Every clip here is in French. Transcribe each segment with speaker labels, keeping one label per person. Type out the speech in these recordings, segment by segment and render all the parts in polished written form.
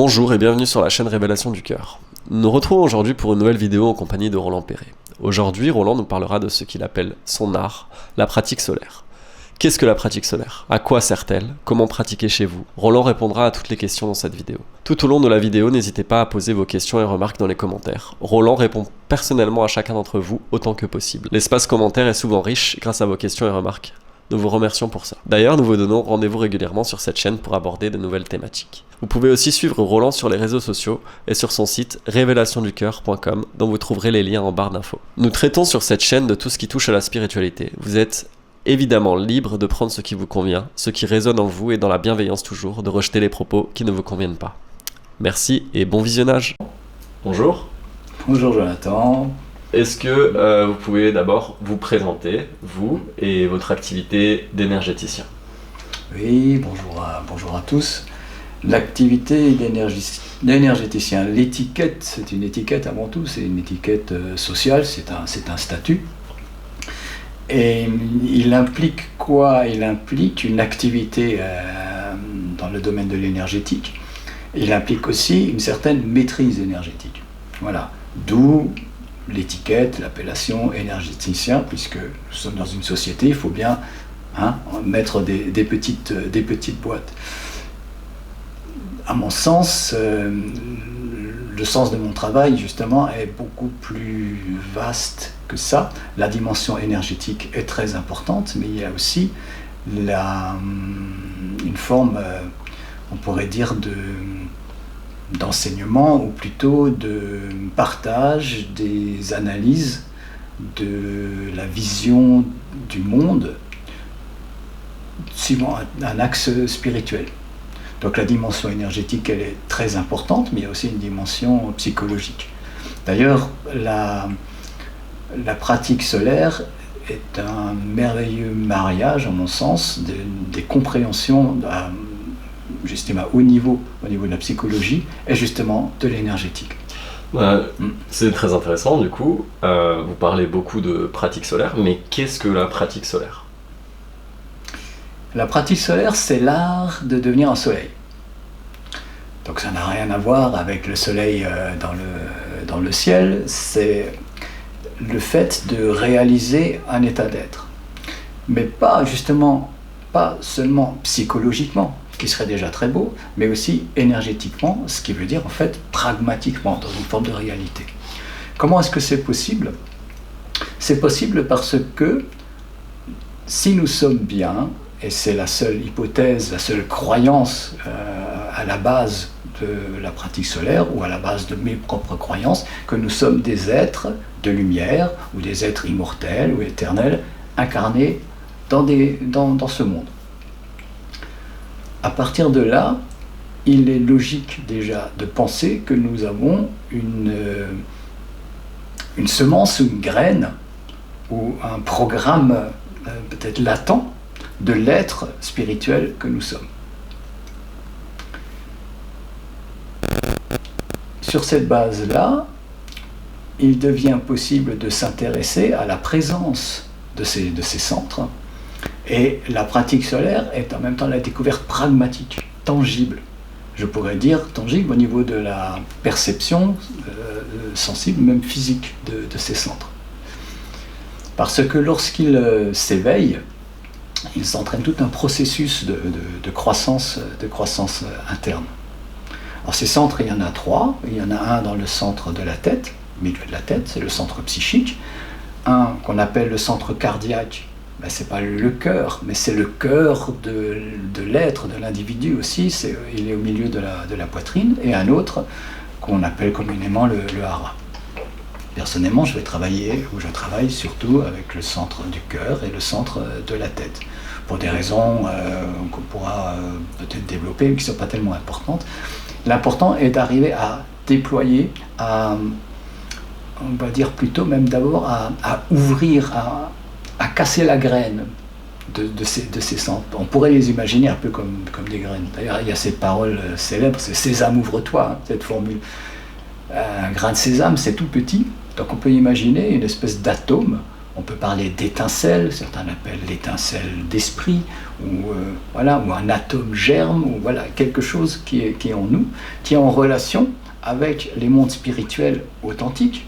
Speaker 1: Bonjour et bienvenue sur la chaîne Révélation du Cœur. Nous nous retrouvons aujourd'hui pour une nouvelle vidéo en compagnie de Roland Perret. Aujourd'hui, Roland nous parlera de ce qu'il appelle son art, la pratique solaire. Qu'est-ce que la pratique solaire? À quoi sert-elle? Comment pratiquer chez vous? Roland répondra à toutes les questions dans cette vidéo. Tout au long de la vidéo, n'hésitez pas à poser vos questions et remarques dans les commentaires. Roland répond personnellement à chacun d'entre vous autant que possible. L'espace commentaire est souvent riche grâce à vos questions et remarques. Nous vous remercions pour ça. D'ailleurs, nous vous donnons rendez-vous régulièrement sur cette chaîne pour aborder de nouvelles thématiques. Vous pouvez aussi suivre Roland sur les réseaux sociaux et sur son site révélationducoeur.com dont vous trouverez les liens en barre d'infos. Nous traitons sur cette chaîne de tout ce qui touche à la spiritualité. Vous êtes évidemment libre de prendre ce qui vous convient, ce qui résonne en vous et dans la bienveillance toujours, de rejeter les propos qui ne vous conviennent pas. Merci et bon visionnage. Bonjour.
Speaker 2: Bonjour Jonathan.
Speaker 1: Est-ce que vous pouvez d'abord vous présenter, vous et votre activité d'énergéticien?
Speaker 2: Oui, bonjour à tous. L'activité d'énergéticien, l'étiquette, c'est une étiquette avant tout, c'est une étiquette sociale, c'est un statut. Et il implique quoi? Il implique une activité dans le domaine de l'énergétique. Il implique aussi une certaine maîtrise énergétique. Voilà, d'où l'étiquette, l'appellation énergéticien, puisque nous sommes dans une société, il faut bien mettre des petites boîtes. À mon sens, le sens de mon travail, justement, est beaucoup plus vaste que ça. La dimension énergétique est très importante, mais il y a aussi une forme, on pourrait dire, d'enseignement, ou plutôt de partage des analyses de la vision du monde suivant un axe spirituel. Donc la dimension énergétique, elle est très importante, mais il y a aussi une dimension psychologique. D'ailleurs, la pratique solaire est un merveilleux mariage, à mon sens, des compréhensions justement au niveau de la psychologie et justement de l'énergétique.
Speaker 1: C'est très intéressant du coup, vous parlez beaucoup de pratique solaire, mais qu'est-ce que la pratique solaire?
Speaker 2: La pratique solaire, c'est l'art de devenir un soleil. Donc ça n'a rien à voir avec le soleil dans le ciel, c'est le fait de réaliser un état d'être. Mais pas seulement psychologiquement, ce qui serait déjà très beau, mais aussi énergétiquement, ce qui veut dire en fait pragmatiquement, dans une forme de réalité. Comment est-ce que c'est possible? C'est possible parce que si nous sommes bien, et c'est la seule hypothèse, la seule croyance à la base de la pratique solaire, ou à la base de mes propres croyances, que nous sommes des êtres de lumière, ou des êtres immortels ou éternels, incarnés dans ce monde. À partir de là, il est logique déjà de penser que nous avons une semence, une graine, ou un programme peut-être latent de l'être spirituel que nous sommes. Sur cette base-là, il devient possible de s'intéresser à la présence de ces centres. Et la pratique solaire est en même temps la découverte pragmatique, tangible. Je pourrais dire tangible au niveau de la perception sensible, même physique de ces centres. Parce que lorsqu'ils s'éveillent, ils entraînent tout un processus de croissance interne. Alors ces centres, il y en a 3. Il y en a un dans le centre de la tête, au milieu de la tête, c'est le centre psychique. Un qu'on appelle le centre cardiaque, c'est pas le cœur, mais c'est le cœur de l'être, de l'individu aussi, il est au milieu de la poitrine. Et un autre qu'on appelle communément le hara. Personnellement, je travaille surtout avec le centre du cœur et le centre de la tête, pour des raisons qu'on pourra peut-être développer, mais qui ne sont pas tellement importantes. L'important est d'arriver à déployer, on va dire plutôt même d'abord à ouvrir, à casser la graine de ces centres. On pourrait les imaginer un peu comme des graines. D'ailleurs, il y a cette parole célèbre, c'est « Sésame, ouvre-toi », cette formule. Un grain de sésame, c'est tout petit, donc on peut imaginer une espèce d'atome On peut parler d'étincelle, certains l'appellent l'étincelle d'esprit, ou un atome germe, ou voilà, quelque chose qui est en nous, qui est en relation avec les mondes spirituels authentiques,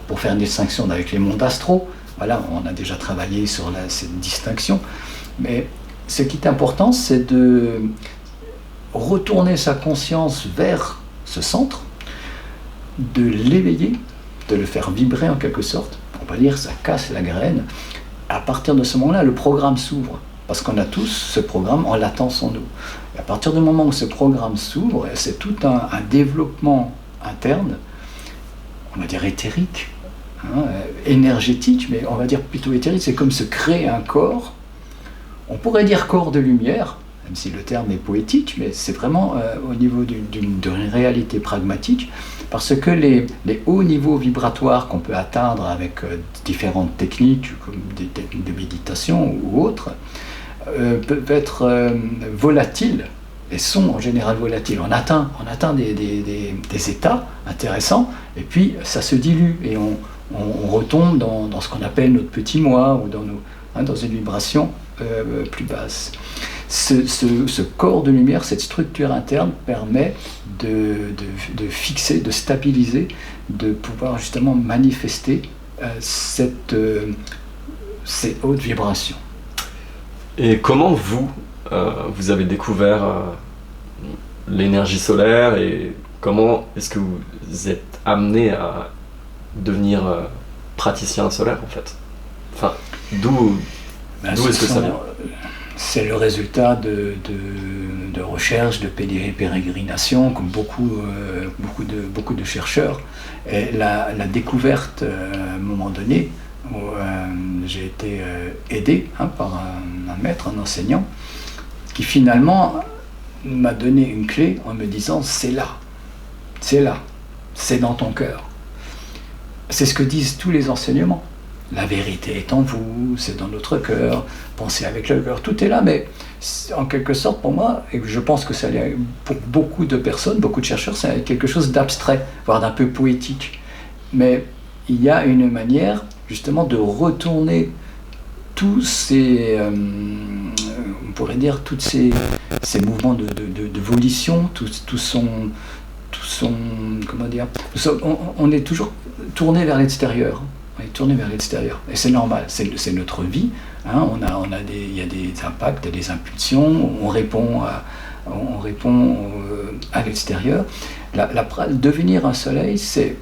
Speaker 2: pour faire une distinction avec les mondes astraux. Voilà, on a déjà travaillé sur cette distinction, mais ce qui est important, c'est de retourner sa conscience vers ce centre, de l'éveiller, de le faire vibrer en quelque sorte. On va dire ça casse la graine. À partir de ce moment-là, le programme s'ouvre, parce qu'on a tous ce programme en latence en nous. Et à partir du moment où ce programme s'ouvre, c'est tout un développement interne, on va dire éthérique, énergétique, mais on va dire plutôt éthérique. C'est comme se créer un corps. On pourrait dire corps de lumière, même si le terme est poétique, mais c'est vraiment au niveau d'une réalité pragmatique, parce que les hauts niveaux vibratoires qu'on peut atteindre avec différentes techniques, comme des techniques de méditation ou autres, peuvent être volatiles, et sont en général volatiles. On atteint des états intéressants, et puis ça se dilue, et on retombe dans ce qu'on appelle notre petit moi, ou dans une vibration plus basse. Ce corps de lumière, cette structure interne permet de fixer, de stabiliser, de pouvoir justement manifester ces hautes vibrations.
Speaker 1: Et comment vous avez découvert l'énergie solaire, et comment est-ce que vous êtes amené à devenir praticien solaire en fait? Enfin, d'où est-ce que ça vient?
Speaker 2: C'est le résultat de recherches, de pérégrinations, comme beaucoup de chercheurs. Et la découverte, à un moment donné, où j'ai été aidé par un maître, un enseignant, qui finalement m'a donné une clé en me disant « c'est là, c'est dans ton cœur ». C'est ce que disent tous les enseignements. La vérité est en vous, c'est dans notre cœur, pensez avec le cœur, tout est là, mais en quelque sorte pour moi, et je pense que ça l'est pour beaucoup de personnes, beaucoup de chercheurs, c'est quelque chose d'abstrait, voire d'un peu poétique. Mais il y a une manière justement de retourner tous ces, on pourrait dire, tous ces mouvements de volition, tout son, comment dire, on est toujours tourné vers l'extérieur. On est tourné vers l'extérieur. Et c'est normal, c'est notre vie. Il y a des impacts, des impulsions, on répond à l'extérieur. Devenir un soleil, c'est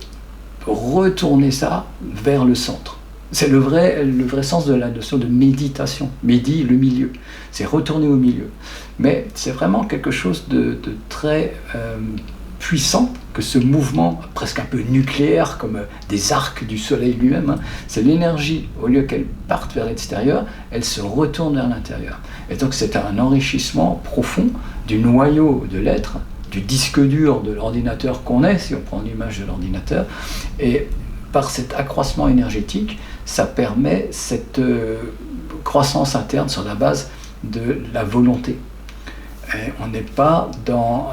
Speaker 2: retourner ça vers le centre. C'est le vrai sens de la notion de méditation. Médi, le milieu. C'est retourner au milieu. Mais c'est vraiment quelque chose de très puissant, que ce mouvement presque un peu nucléaire, comme des arcs du soleil lui-même, c'est l'énergie, au lieu qu'elle parte vers l'extérieur, elle se retourne vers l'intérieur. Et donc c'est un enrichissement profond du noyau de l'être, du disque dur de l'ordinateur qu'on est, si on prend l'image de l'ordinateur, et par cet accroissement énergétique, ça permet cette croissance interne sur la base de la volonté. Et on n'est pas dans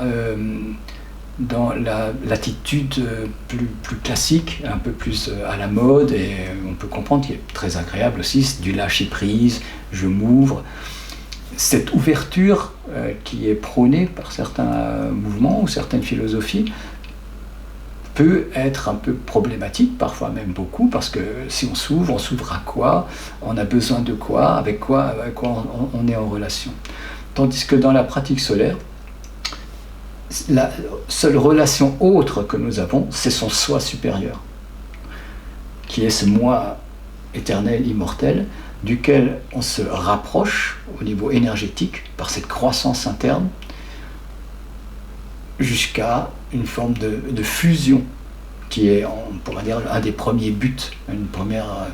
Speaker 2: l'attitude plus classique, un peu plus à la mode, et on peut comprendre qu'il est très agréable aussi, c'est du lâcher-prise, je m'ouvre. Cette ouverture qui est prônée par certains mouvements ou certaines philosophies peut être un peu problématique, parfois même beaucoup, parce que si on s'ouvre à quoi? On a besoin de quoi? Avec quoi on est en relation? Tandis que dans la pratique solaire, la seule relation autre que nous avons, c'est son soi supérieur, qui est ce moi éternel, immortel, duquel on se rapproche au niveau énergétique par cette croissance interne, jusqu'à une forme de fusion, qui est, on pourrait dire, un des premiers buts, une première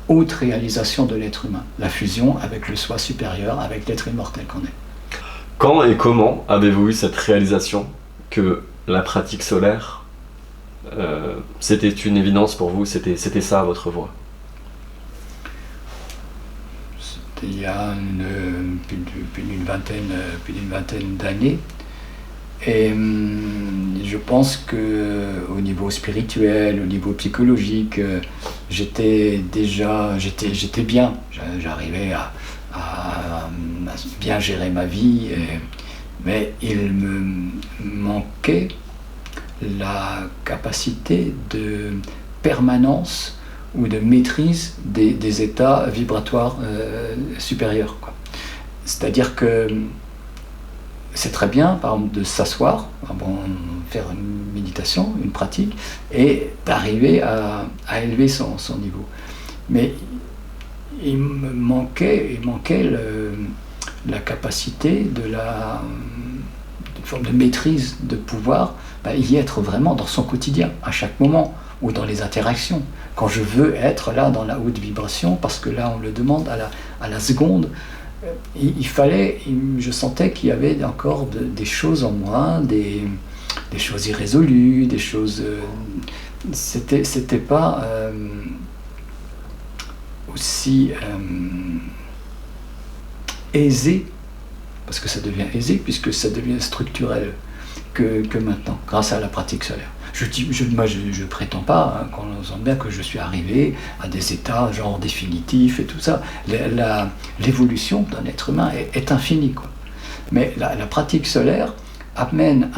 Speaker 2: haute réalisation de l'être humain, la fusion avec le soi supérieur, avec l'être immortel qu'on est.
Speaker 1: Quand et comment avez-vous eu cette réalisation que la pratique solaire, c'était une évidence pour vous, c'était ça votre voie?
Speaker 2: C'était il y a plus d'une vingtaine d'années. Et je pense qu'au niveau spirituel, au niveau psychologique, j'étais bien. J'arrivais à bien gérer ma vie, mais il me manquait la capacité de permanence ou de maîtrise des états vibratoires supérieurs, quoi. C'est-à-dire que c'est très bien, par exemple, de s'asseoir, faire une méditation, une pratique, et d'arriver à élever son niveau. Mais il manquait la capacité une forme de maîtrise, de pouvoir y être vraiment dans son quotidien, à chaque moment, ou dans les interactions. Quand je veux être là dans la haute vibration, parce que là on le demande à la seconde, je sentais qu'il y avait encore des choses en moi, des choses irrésolues, des choses... c'était pas aussi aisé, parce que ça devient aisé, puisque ça devient structurel que maintenant, grâce à la pratique solaire. Je prétends pas, qu'on sente bien que je suis arrivé à des états genre définitifs et tout ça. L'évolution d'un être humain est infinie, quoi. Mais la pratique solaire amène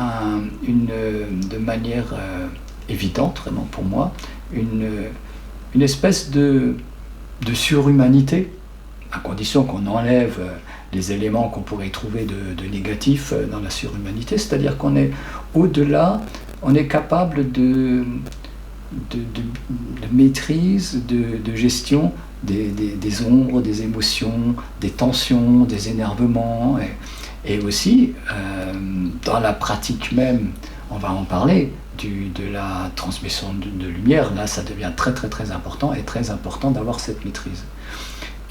Speaker 2: de manière évidente, vraiment pour moi, une espèce de surhumanité, à condition qu'on enlève les éléments qu'on pourrait trouver de négatifs dans la surhumanité, c'est-à-dire qu'on est au-delà, on est capable de maîtrise, de gestion des ombres, des émotions, des tensions, des énervements, et aussi dans la pratique même, on va en parler, de la transmission de lumière. Là ça devient très très très important, et très important d'avoir cette maîtrise.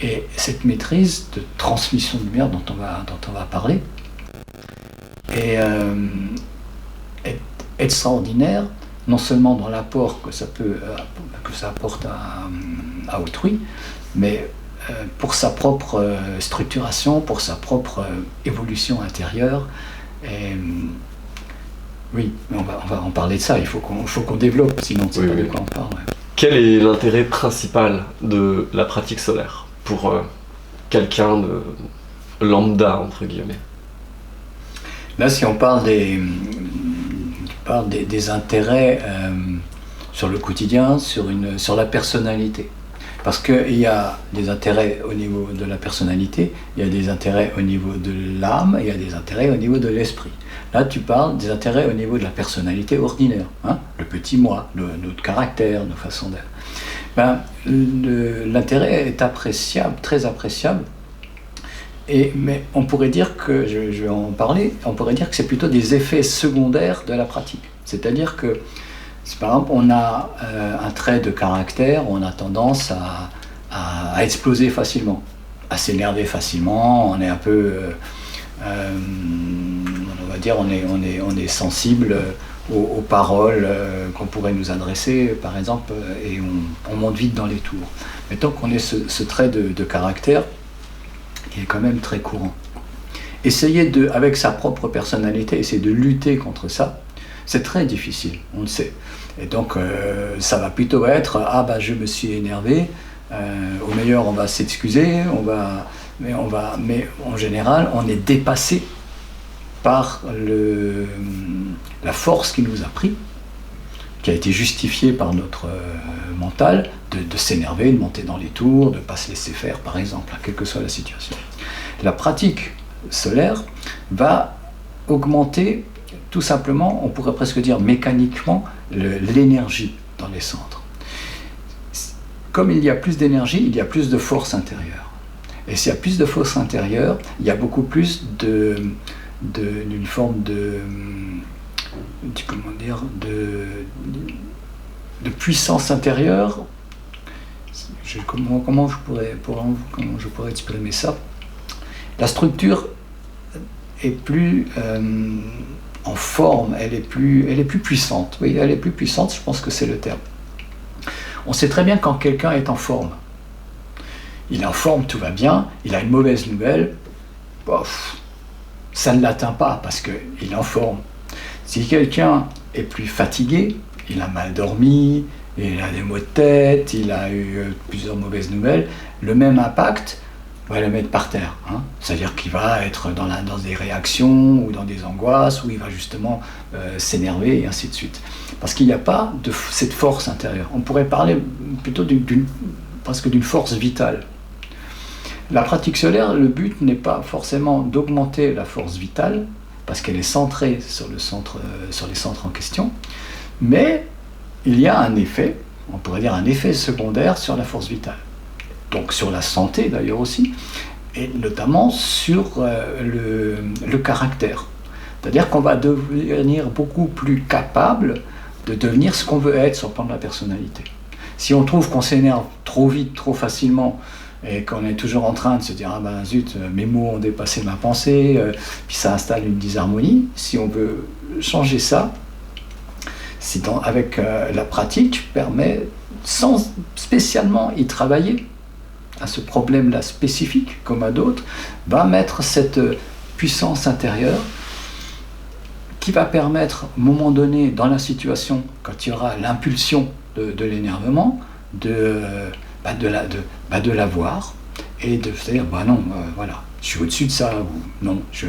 Speaker 2: Et cette maîtrise de transmission de lumière dont on va parler est extraordinaire, non seulement dans l'apport que ça apporte à autrui, mais pour sa propre structuration, pour sa propre évolution intérieure. Et, oui, on va en parler de ça, il faut qu'on développe, sinon c'est pas de quoi on parle. Ouais.
Speaker 1: Quel est l'intérêt principal de la pratique solaire pour quelqu'un de lambda, entre guillemets?
Speaker 2: Là, si on parle des intérêts sur le quotidien, sur la personnalité. Parce qu'il y a des intérêts au niveau de la personnalité, il y a des intérêts au niveau de l'âme, il y a des intérêts au niveau de l'esprit. Là, tu parles des intérêts au niveau de la personnalité ordinaire, hein, le petit moi, notre caractère, nos façons d'être. L'intérêt est appréciable, très appréciable, mais on pourrait dire que, je vais en parler, on pourrait dire que c'est plutôt des effets secondaires de la pratique. C'est-à-dire que, si par exemple on a un trait de caractère, on a tendance à exploser facilement, à s'énerver facilement, on est un peu, on va dire, on est sensible aux paroles qu'on pourrait nous adresser, par exemple, et on monte vite dans les tours. Mais tant qu'on ait ce trait de caractère, qui est quand même très courant. Essayer avec sa propre personnalité, essayer de lutter contre ça, c'est très difficile, on le sait. Et donc ça va plutôt être je me suis énervé, au meilleur on va s'excuser, mais en général on est dépassé par la force qui nous a pris, qui a été justifiée par notre mental, de s'énerver, de monter dans les tours, de ne pas se laisser faire, par exemple, quelle que soit la situation. La pratique solaire va augmenter, tout simplement, on pourrait presque dire mécaniquement, l'énergie dans les centres. Comme il y a plus d'énergie, il y a plus de force intérieure. Et s'il y a plus de force intérieure, il y a beaucoup plus d'une forme de puissance intérieure. Comment je pourrais exprimer ça? La structure est plus en forme, elle est plus puissante. Oui, elle est plus puissante, je pense que c'est le terme. On sait très bien quand quelqu'un est en forme. Il est en forme, tout va bien, il a une mauvaise nouvelle, ça ne l'atteint pas parce qu'il est en forme. Si quelqu'un est plus fatigué, il a mal dormi, il a des maux de tête, il a eu plusieurs mauvaises nouvelles, le même impact va le mettre par terre. Hein. C'est-à-dire qu'il va être dans des réactions ou dans des angoisses, où il va justement s'énerver et ainsi de suite. Parce qu'il n'y a pas cette force intérieure. On pourrait parler plutôt presque d'une force vitale. La pratique solaire, le but n'est pas forcément d'augmenter la force vitale, parce qu'elle est centrée sur les centres en question, mais il y a un effet, on pourrait dire un effet secondaire sur la force vitale. Donc sur la santé d'ailleurs aussi, et notamment sur le caractère. C'est-à-dire qu'on va devenir beaucoup plus capable de devenir ce qu'on veut être sur le plan de la personnalité. Si on trouve qu'on s'énerve trop vite, trop facilement, et qu'on est toujours en train de se dire « Ah ben zut, mes mots ont dépassé ma pensée », puis ça installe une disharmonie. Si on veut changer ça, avec la pratique, permet, sans spécialement y travailler, à ce problème-là spécifique, comme à d'autres, va mettre cette puissance intérieure qui va permettre, au moment donné, dans la situation, quand il y aura l'impulsion de l'énervement, de la voir et de se dire bah non, voilà, je suis au-dessus de ça, ou non, je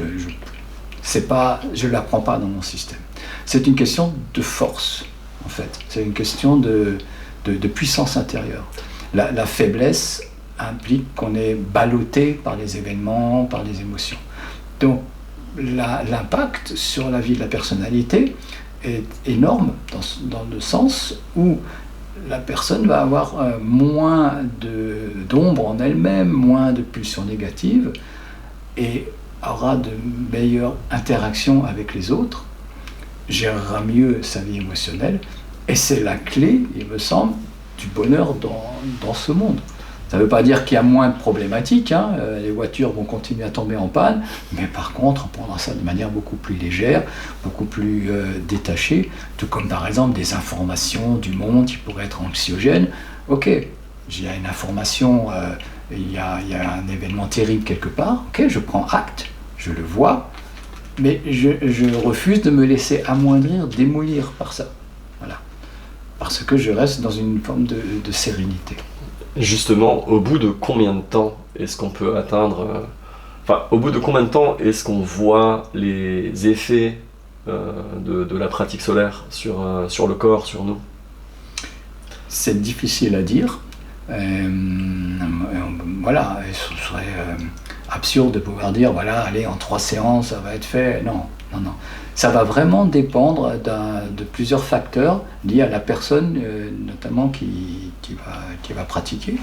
Speaker 2: la prends pas dans mon système. C'est une question de force, en fait. C'est une question de puissance intérieure. La faiblesse implique qu'on est ballotté par les événements, par les émotions. Donc l'impact sur la vie de la personnalité est énorme dans le sens où la personne va avoir moins d'ombre en elle-même, moins de pulsions négatives et aura de meilleures interactions avec les autres, gérera mieux sa vie émotionnelle et c'est la clé, il me semble, du bonheur dans ce monde. Ça ne veut pas dire qu'il y a moins de problématiques, hein. Les voitures vont continuer à tomber en panne, mais par contre, on prendra ça de manière beaucoup plus légère, beaucoup plus détachée, tout comme par exemple des informations du monde qui pourraient être anxiogènes. Ok, il y a une information, il y a un événement terrible quelque part, ok, je prends acte, je le vois, mais je refuse de me laisser amoindrir, démolir par ça. Voilà. Parce que je reste dans une forme de sérénité.
Speaker 1: Justement, au bout de combien de temps est-ce qu'on peut atteindre... au bout de combien de temps est-ce qu'on voit les effets de la pratique solaire sur le corps, sur nous?
Speaker 2: C'est difficile à dire. Voilà, ce serait absurde de pouvoir dire, voilà, allez, en 3 séances, ça va être fait. Non. Ça va vraiment dépendre de plusieurs facteurs liés à la personne, notamment qui va pratiquer,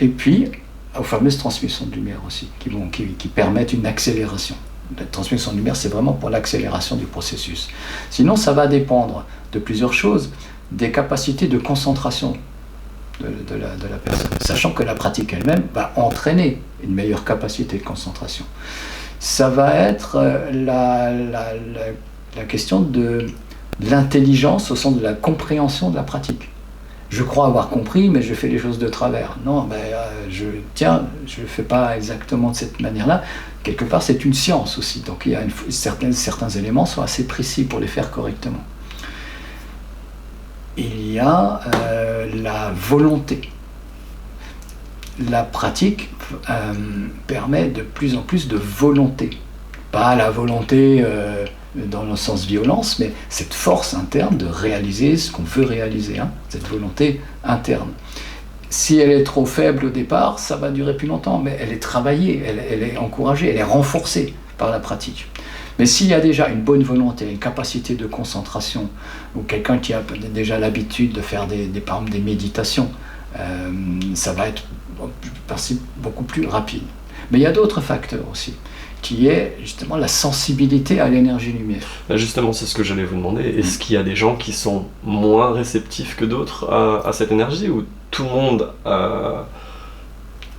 Speaker 2: et puis aux fameuses transmissions de lumière aussi, qui permettent une accélération. La transmission de lumière, c'est vraiment pour l'accélération du processus. Sinon, ça va dépendre de plusieurs choses, des capacités de concentration de la personne, sachant que la pratique elle-même va entraîner une meilleure capacité de concentration. Ça va être la question de l'intelligence au sens de la compréhension de la pratique. Je crois avoir compris, mais je fais les choses de travers. Non, je ne fais pas exactement de cette manière-là. Quelque part, c'est une science aussi. Donc, il y a certains éléments sont assez précis pour les faire correctement. Il y a la volonté. La pratique permet de plus en plus de volonté. Pas la volonté dans le sens violence, mais cette force interne de réaliser ce qu'on veut réaliser, hein, cette volonté interne. Si elle est trop faible au départ, ça va durer plus longtemps, mais elle est travaillée, elle est encouragée, elle est renforcée par la pratique. Mais s'il y a déjà une bonne volonté, une capacité de concentration, ou quelqu'un qui a déjà l'habitude de faire par exemple des méditations, ça va être beaucoup plus rapide. Mais il y a d'autres facteurs aussi, qui est justement la sensibilité à l'énergie lumière.
Speaker 1: Justement, c'est ce que j'allais vous demander. Est-ce qu'il y a des gens qui sont moins réceptifs que d'autres à cette énergie, ou tout le monde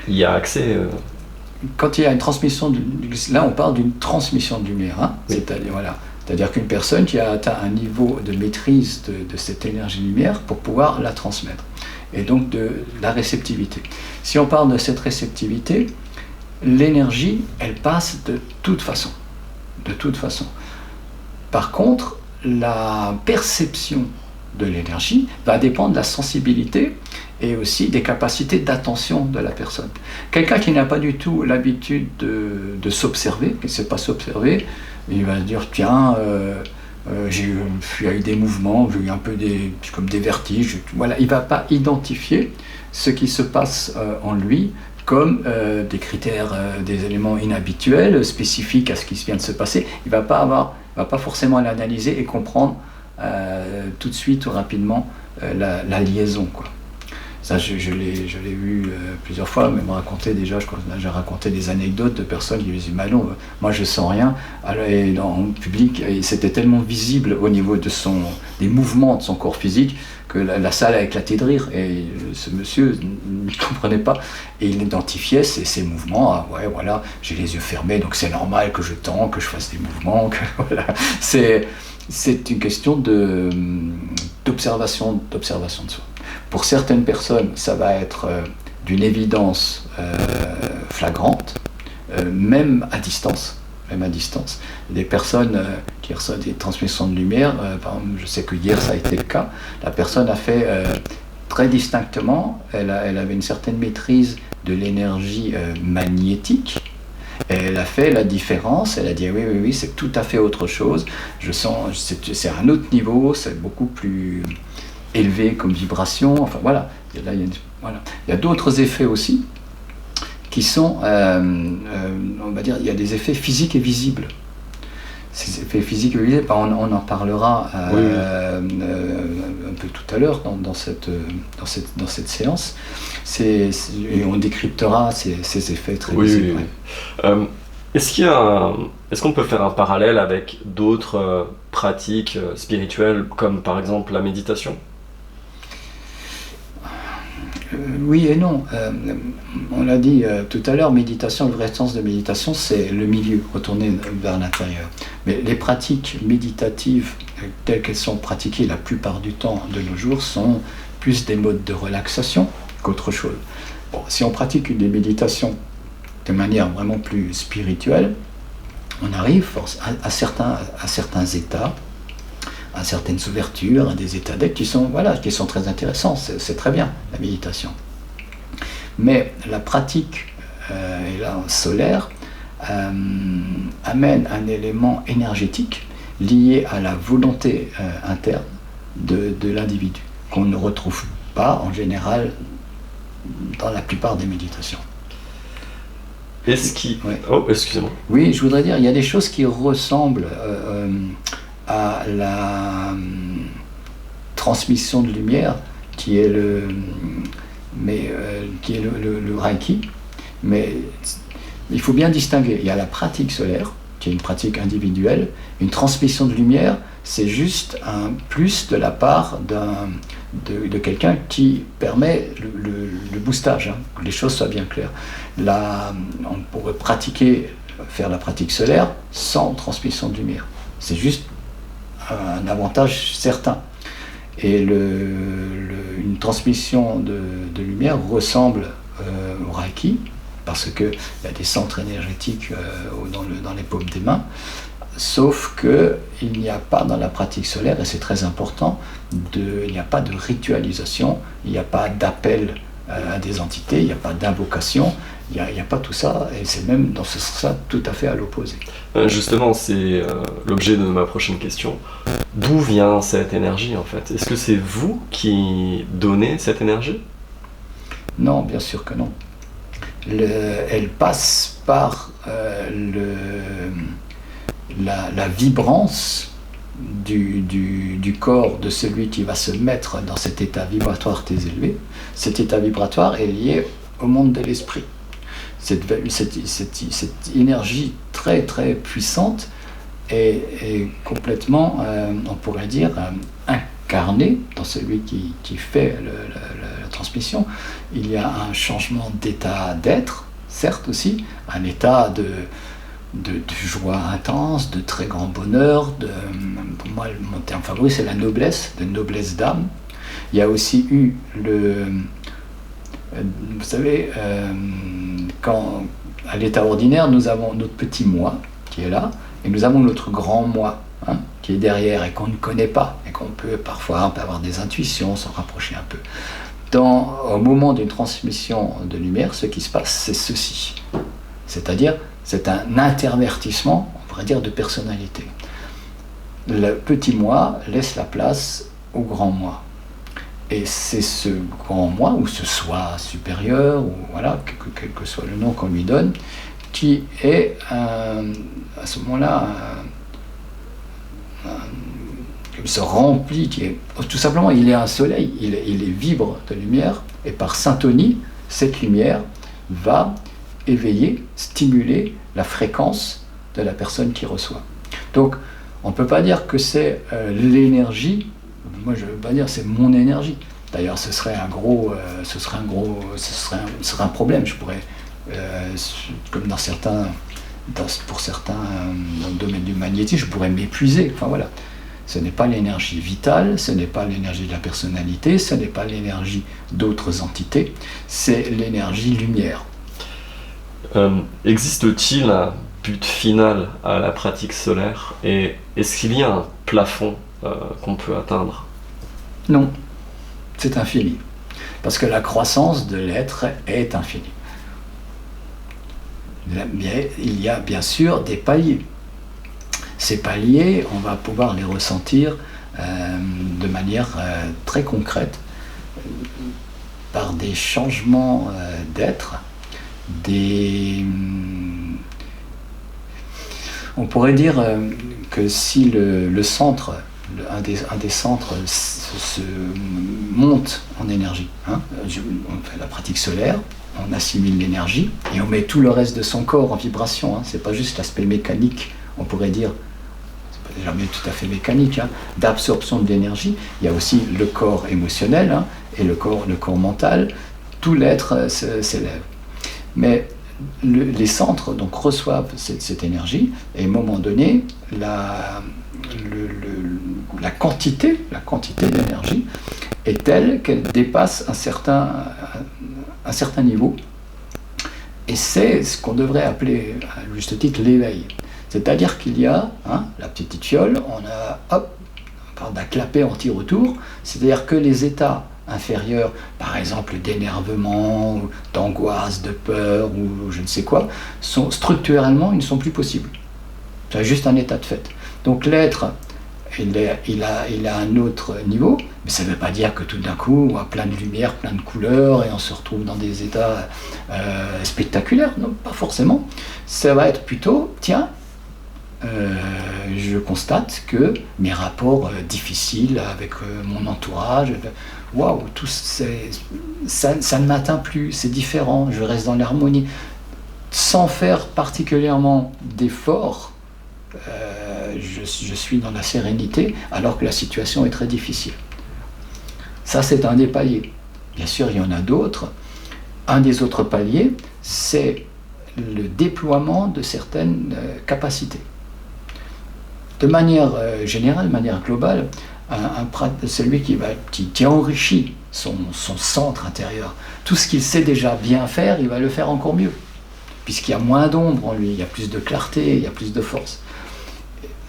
Speaker 1: y a accès
Speaker 2: Quand il y a une transmission, là on parle d'une transmission de lumière, hein, oui. C'est-à-dire qu'une personne qui a atteint un niveau de maîtrise de cette énergie lumière pour pouvoir la transmettre, et donc de la réceptivité. Si on parle de cette réceptivité, l'énergie, elle passe de toute façon. Par contre, la perception de l'énergie va dépendre de la sensibilité et aussi des capacités d'attention de la personne. Quelqu'un qui n'a pas du tout l'habitude de s'observer, qui ne sait pas s'observer, il va se dire tiens, il y a eu des mouvements, j'ai eu un peu comme des vertiges. Voilà, il ne va pas identifier ce qui se passe en lui comme des critères, des éléments inhabituels, spécifiques à ce qui vient de se passer. Il ne va pas forcément l'analyser et comprendre tout de suite ou rapidement la liaison, quoi. Ça, je l'ai vu plusieurs fois, même raconté déjà, je crois que j'ai raconté des anecdotes de personnes qui me disaient « non, moi je sens rien ». Et en public, c'était tellement visible au niveau des mouvements de son corps physique que la salle a éclaté de rire. Et ce monsieur ne comprenait pas. Et il identifiait ces mouvements. Ah ouais, voilà, j'ai les yeux fermés, donc c'est normal que je tends, que je fasse des mouvements. Voilà. C'est une question d'observation de soi. Pour certaines personnes, ça va être d'une évidence flagrante, même à distance. Des personnes qui reçoivent des transmissions de lumière, par exemple, je sais que hier ça a été le cas, la personne a fait très distinctement, elle avait une certaine maîtrise de l'énergie magnétique. Et elle a fait la différence, elle a dit oui, c'est tout à fait autre chose, je sens, c'est un autre niveau, c'est beaucoup plus élevé comme vibration, enfin voilà. Il y a d'autres effets aussi qui sont, on va dire, il y a des effets physiques et visibles. Ces effets physiques et visibles, on en parlera un peu tout à l'heure dans cette séance. Et on décryptera ces effets très visibles.
Speaker 1: Oui. Est-ce qu'on peut faire un parallèle avec d'autres pratiques spirituelles, comme par exemple la méditation ?
Speaker 2: Oui et non. On l'a dit tout à l'heure, méditation, le vrai sens de méditation, c'est le milieu, retourner vers l'intérieur. Mais les pratiques méditatives, telles qu'elles sont pratiquées la plupart du temps de nos jours, sont plus des modes de relaxation qu'autre chose. Bon, si on pratique des méditations de manière vraiment plus spirituelle, on arrive à certains états, à certaines ouvertures, à des états d'être qui sont très intéressants, c'est très bien la méditation. Mais la pratique solaire amène un élément énergétique lié à la volonté interne de l'individu, qu'on ne retrouve pas en général dans la plupart des méditations.
Speaker 1: Oh, excusez-moi.
Speaker 2: Oui, je voudrais dire, il y a des choses qui ressemblent à la transmission de lumière qui est le Reiki, mais il faut bien distinguer. Il y a la pratique solaire, qui est une pratique individuelle. Une transmission de lumière, c'est juste un plus de la part de quelqu'un qui permet le boostage, que les choses soient bien claires. Là, on pourrait faire la pratique solaire sans transmission de lumière. C'est juste un avantage certain. Et une transmission de lumière ressemble au Reiki, parce qu'il y a des centres énergétiques dans les paumes des mains, sauf qu'il n'y a pas dans la pratique solaire, et c'est très important, il n'y a pas de ritualisation, il n'y a pas d'appel à des entités, il n'y a pas d'invocation, il n'y a pas tout ça, et c'est même dans ce sens-là tout à fait à l'opposé.
Speaker 1: Justement, c'est l'objet de ma prochaine question. D'où vient cette énergie en fait ? Est-ce que c'est vous qui donnez cette énergie ?
Speaker 2: Non, bien sûr que non. Elle passe par la vibrance du corps de celui qui va se mettre dans cet état vibratoire très élevé. Cet état vibratoire est lié au monde de l'esprit. Cette énergie très très puissante est complètement, on pourrait dire, incarnée dans celui qui fait la transmission. Il y a un changement d'état d'être, certes aussi, un état de joie intense, de très grand bonheur, pour moi mon terme favori c'est la noblesse, de noblesse d'âme. Il y a aussi eu vous savez, quand à l'état ordinaire nous avons notre petit moi qui est là, et nous avons notre grand moi, qui est derrière et qu'on ne connaît pas, et qu'on peut parfois avoir des intuitions, s'en rapprocher un peu. Au moment d'une transmission de lumière, ce qui se passe, c'est ceci. C'est-à-dire, c'est un intervertissement, on pourrait dire, de personnalité. Le petit moi laisse la place au grand moi. Et c'est ce grand moi, ou ce soi supérieur, ou voilà, quel que soit le nom qu'on lui donne, qui est à ce moment-là, qui se remplit, tout simplement, il est un soleil, il est vibre de lumière, et par syntonie, cette lumière va éveiller, stimuler la fréquence de la personne qui reçoit. Donc, on ne peut pas dire que c'est l'énergie. Moi, je ne veux pas dire c'est mon énergie. D'ailleurs, ce serait un problème. Je pourrais, comme pour certains, dans le domaine du magnétisme, je pourrais m'épuiser. Enfin voilà. Ce n'est pas l'énergie vitale, ce n'est pas l'énergie de la personnalité, ce n'est pas l'énergie d'autres entités, c'est l'énergie lumière.
Speaker 1: Existe-t-il un but final à la pratique solaire, et est-ce qu'il y a un plafond qu'on peut atteindre?
Speaker 2: Non, c'est infini, parce que la croissance de l'être est infinie. Mais il y a bien sûr des paliers. Ces paliers, on va pouvoir les ressentir de manière très concrète, par des changements d'être, on pourrait dire que si le centre, un des centres se monte en énergie, on fait la pratique solaire, on assimile l'énergie et on met tout le reste de son corps en vibration, c'est pas juste l'aspect mécanique, on pourrait dire, c'est pas jamais tout à fait mécanique, d'absorption de l'énergie. Il y a aussi le corps émotionnel et le corps mental, tout l'être s'élève. Mais les centres donc reçoivent cette énergie, et à un moment donné, la quantité d'énergie est telle qu'elle dépasse un certain niveau, et c'est ce qu'on devrait appeler à juste titre l'éveil. C'est-à-dire qu'il y a la petite fiole, on parle d'un clapet anti-retour, c'est-à-dire que les états inférieurs, par exemple d'énervement, ou d'angoisse, de peur, ou je ne sais quoi, structurellement, ils ne sont plus possibles. C'est juste un état de fait. Donc l'être, il a un autre niveau, mais ça ne veut pas dire que tout d'un coup, on a plein de lumière, plein de couleurs, et on se retrouve dans des états spectaculaires. Non, pas forcément. Ça va être plutôt, tiens, je constate que mes rapports difficiles avec mon entourage, waouh, ça ne m'atteint plus, c'est différent, je reste dans l'harmonie. Sans faire particulièrement d'efforts, je suis dans la sérénité alors que la situation est très difficile. Ça, c'est un des paliers. Bien sûr, il y en a d'autres. Un des autres paliers, c'est le déploiement de certaines capacités. De manière générale, de manière globale, celui qui enrichit son centre intérieur, tout ce qu'il sait déjà bien faire, il va le faire encore mieux, puisqu'il y a moins d'ombre en lui, il y a plus de clarté, il y a plus de force.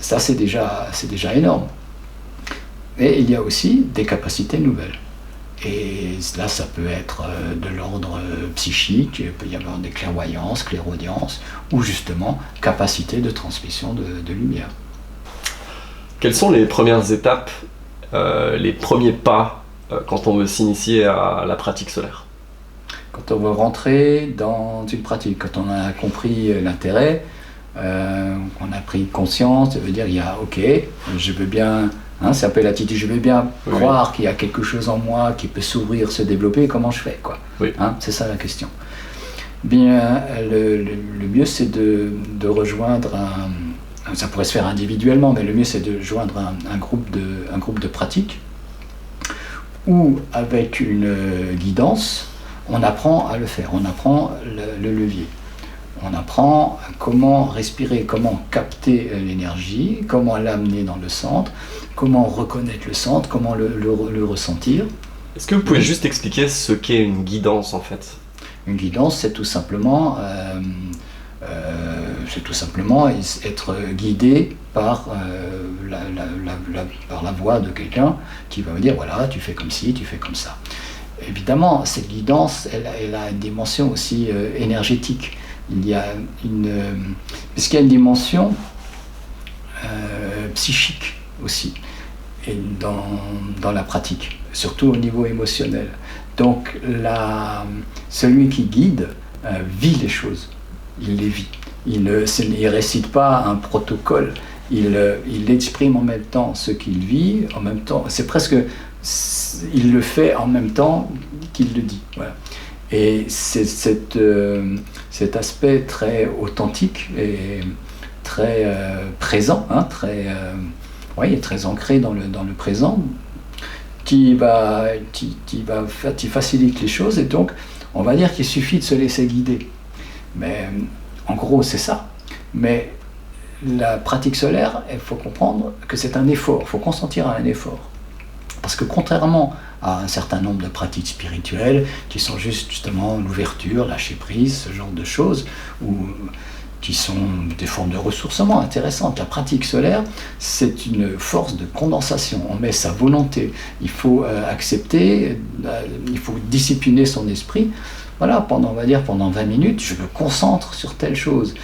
Speaker 2: Ça, c'est déjà énorme. Mais il y a aussi des capacités nouvelles. Et là, ça peut être de l'ordre psychique, il peut y avoir des clairvoyances, clairaudiences, ou justement capacité de transmission de lumière.
Speaker 1: Quelles sont les premières étapes, les premiers pas quand on veut s'initier à la pratique solaire?
Speaker 2: Quand on veut rentrer dans une pratique, quand on a compris l'intérêt, qu'on a pris conscience, ça veut dire, ok, je veux bien, c'est un peu l'attitude, je veux bien croire qu'il y a quelque chose en moi qui peut s'ouvrir, se développer, comment je fais, quoi. C'est ça la question. Bien, le mieux c'est de rejoindre ça pourrait se faire individuellement, mais le mieux c'est de joindre un groupe de pratique, où avec une guidance, on apprend à le faire, on apprend le levier. On apprend comment respirer, comment capter l'énergie, comment l'amener dans le centre, comment reconnaître le centre, comment le ressentir.
Speaker 1: Est-ce que vous pouvez juste expliquer ce qu'est une guidance en fait?
Speaker 2: Une guidance, c'est tout simplement être guidé par par la voix de quelqu'un qui va me dire voilà, tu fais comme ci, tu fais comme ça. Évidemment, cette guidance, elle a une dimension aussi énergétique. Puisqu'il y a une dimension psychique aussi et dans la pratique, surtout au niveau émotionnel. Donc celui qui guide vit les choses, il les vit. Il ne récite pas un protocole, il exprime en même temps ce qu'il vit, en même temps, il le fait en même temps qu'il le dit. Voilà. Et c'est cet aspect très authentique et très présent, hein, très ancré dans le présent, qui facilite les choses, et donc on va dire qu'il suffit de se laisser guider. Mais en gros, c'est ça. Mais la pratique solaire, il faut comprendre que c'est un effort, il faut consentir à un effort. Parce que contrairement à un certain nombre de pratiques spirituelles, qui sont justement l'ouverture, lâcher prise, ce genre de choses, ou qui sont des formes de ressourcement intéressantes. La pratique solaire, c'est une force de condensation. On met sa volonté, il faut accepter, il faut discipliner son esprit. Voilà, pendant 20 minutes, je me concentre sur telle chose.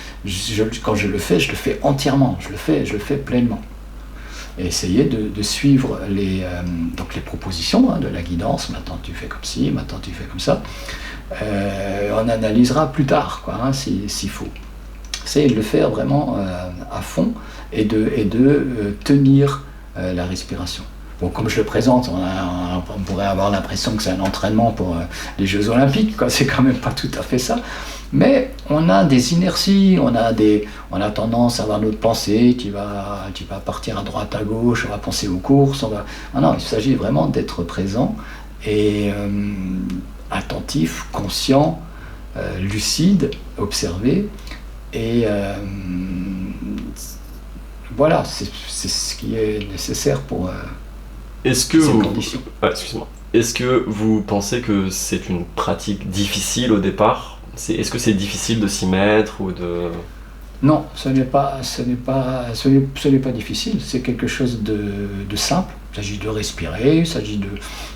Speaker 2: Quand je le fais entièrement, je le fais pleinement. Et essayer de suivre les propositions de la guidance. Maintenant tu fais comme ci, maintenant tu fais comme ça. On analysera plus tard, s'il faut. C'est de le faire vraiment à fond et de tenir la respiration. Bon, comme je le présente, on pourrait avoir l'impression que c'est un entraînement pour les Jeux Olympiques, quoi. C'est quand même pas tout à fait ça. Mais on a des inerties, on a tendance à avoir notre pensée qui va partir à droite, à gauche, on va penser aux courses. Non, il s'agit vraiment d'être présent et attentif, conscient, lucide, observer. Et voilà, c'est ce qui est nécessaire pour ces conditions.
Speaker 1: Excuse-moi. Est-ce que vous pensez que c'est une pratique difficile au départ ? Est-ce que c'est difficile de s'y mettre ou de...
Speaker 2: Non, ce n'est pas difficile, c'est quelque chose de simple. Il s'agit de respirer, il s'agit de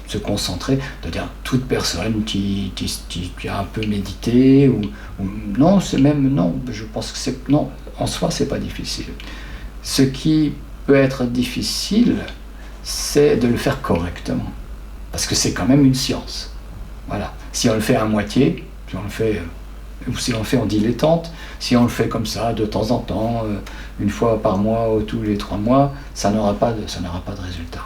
Speaker 2: se concentrer, c'est-à-dire toute personne qui a un peu médité non, je pense que non, en soi c'est pas difficile. Ce qui peut être difficile, c'est de le faire correctement, parce que c'est quand même une science. Voilà. Si on le fait à moitié, si on le fait en dilettante, si on le fait comme ça de temps en temps, une fois par mois ou tous les 3 mois, ça n'aura pas de résultat.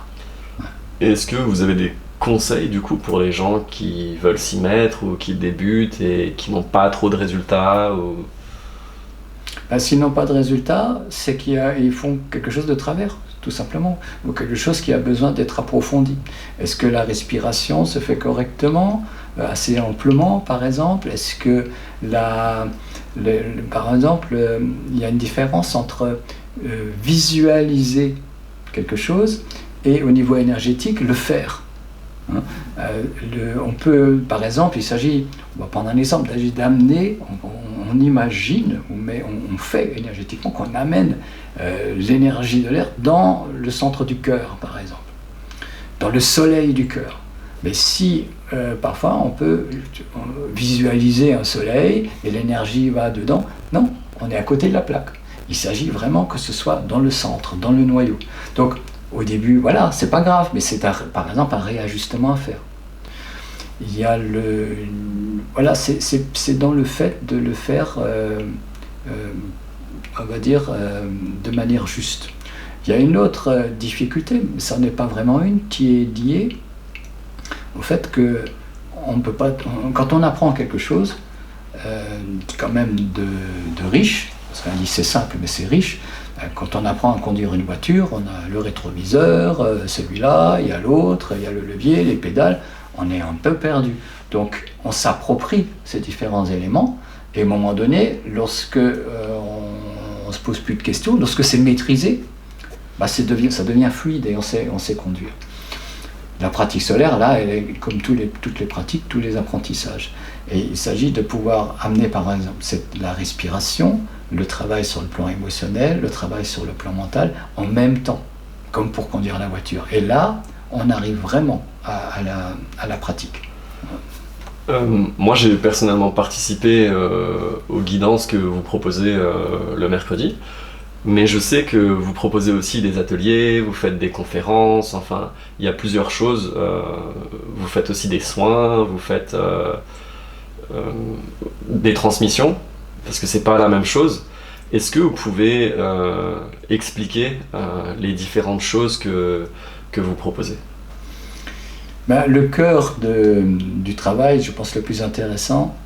Speaker 2: Ouais.
Speaker 1: Est-ce que vous avez des conseils du coup pour les gens qui veulent s'y mettre ou qui débutent et qui n'ont pas trop de résultats
Speaker 2: S'ils n'ont pas de résultats, c'est qu'ils font quelque chose de travers, tout simplement, ou quelque chose qui a besoin d'être approfondi. Est-ce que la respiration se fait correctement, assez amplement, par exemple? Est-ce que, par exemple, il y a une différence entre visualiser quelque chose et, au niveau énergétique, le faire. On peut, par exemple, on va prendre un exemple, il s'agit d'amener, on imagine, on fait énergétiquement qu'on amène l'énergie de l'air dans le centre du cœur, par exemple, dans le soleil du cœur. Mais si parfois on peut visualiser un soleil et l'énergie va dedans, non, on est à côté de la plaque. Il s'agit vraiment que ce soit dans le centre, dans le noyau. Donc au début, voilà, c'est pas grave, mais c'est par exemple un réajustement à faire. Il y a c'est dans le fait de le faire, on va dire, de manière juste. Il y a une autre difficulté, mais ça n'est pas vraiment une, qui est liée au fait que on peut pas, quand on apprend quelque chose, quand même de riche, parce qu'on dit c'est simple mais c'est riche. Quand on apprend à conduire une voiture, on a le rétroviseur, celui-là, il y a l'autre, il y a le levier, les pédales, on est un peu perdu. Donc on s'approprie ces différents éléments, et à un moment donné, lorsque on ne se pose plus de questions, lorsque c'est maîtrisé, ça devient fluide et on sait conduire. La pratique solaire, là, elle est comme toutes les pratiques, tous les apprentissages. Et il s'agit de pouvoir amener, par exemple, la respiration, le travail sur le plan émotionnel, le travail sur le plan mental, en même temps. comme pour conduire la voiture. Et là, on arrive vraiment à la pratique.
Speaker 1: Moi, j'ai personnellement participé aux guidances que vous proposez le mercredi, mais je sais que vous proposez aussi des ateliers, vous faites des conférences, enfin, il y a plusieurs choses. Vous faites aussi des soins, vous faites des transmissions, parce que c'est pas la même chose. Est-ce que vous pouvez expliquer les différentes choses que vous proposez?
Speaker 2: Le cœur du travail, je pense le plus intéressant,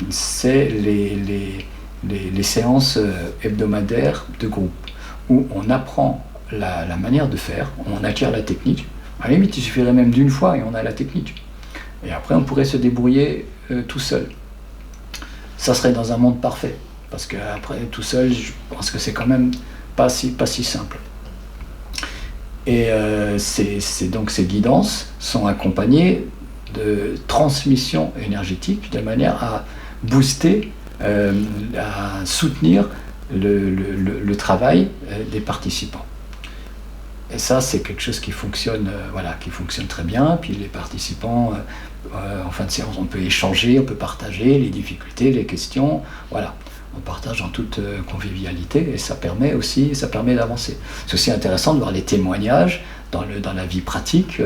Speaker 2: c'est les séances hebdomadaires de groupe, où on apprend la manière de faire, on acquiert la technique. À la limite, il suffirait même d'une fois et on a la technique. Et après, on pourrait se débrouiller tout seul. Ça serait dans un monde parfait, parce qu'après, tout seul, je pense que c'est quand même pas si simple. Et donc ces guidances sont accompagnées de transmissions énergétiques de manière à booster, à soutenir le travail des participants. Et ça, c'est quelque chose qui fonctionne très bien. Puis les participants, en fin de séance, on peut échanger, on peut partager les difficultés, les questions. Voilà. On partage en toute convivialité et ça permet d'avancer. C'est aussi intéressant de voir les témoignages dans la vie pratique,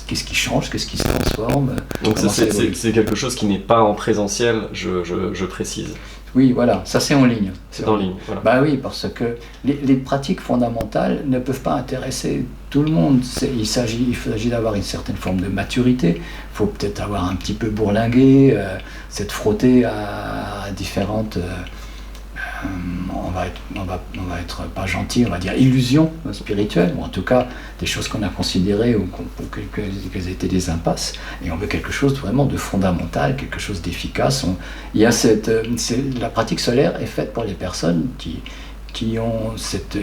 Speaker 2: qu'est-ce qui change, qu'est-ce qui se transforme.
Speaker 1: Donc ça, c'est quelque chose qui n'est pas en présentiel, je précise.
Speaker 2: Oui, voilà, ça c'est en ligne.
Speaker 1: C'est en ligne, voilà.
Speaker 2: Bah oui, parce que les pratiques fondamentales ne peuvent pas intéresser tout le monde. Il s'agit d'avoir une certaine forme de maturité. Il faut peut-être avoir un petit peu bourlingué, s'être frotté à différentes... on va être pas gentil, on va dire illusions spirituelles, ou en tout cas des choses qu'on a considérées ou qu'elles étaient des impasses, et on veut quelque chose vraiment de fondamental, quelque chose d'efficace. La pratique solaire est faite pour les personnes qui ont cette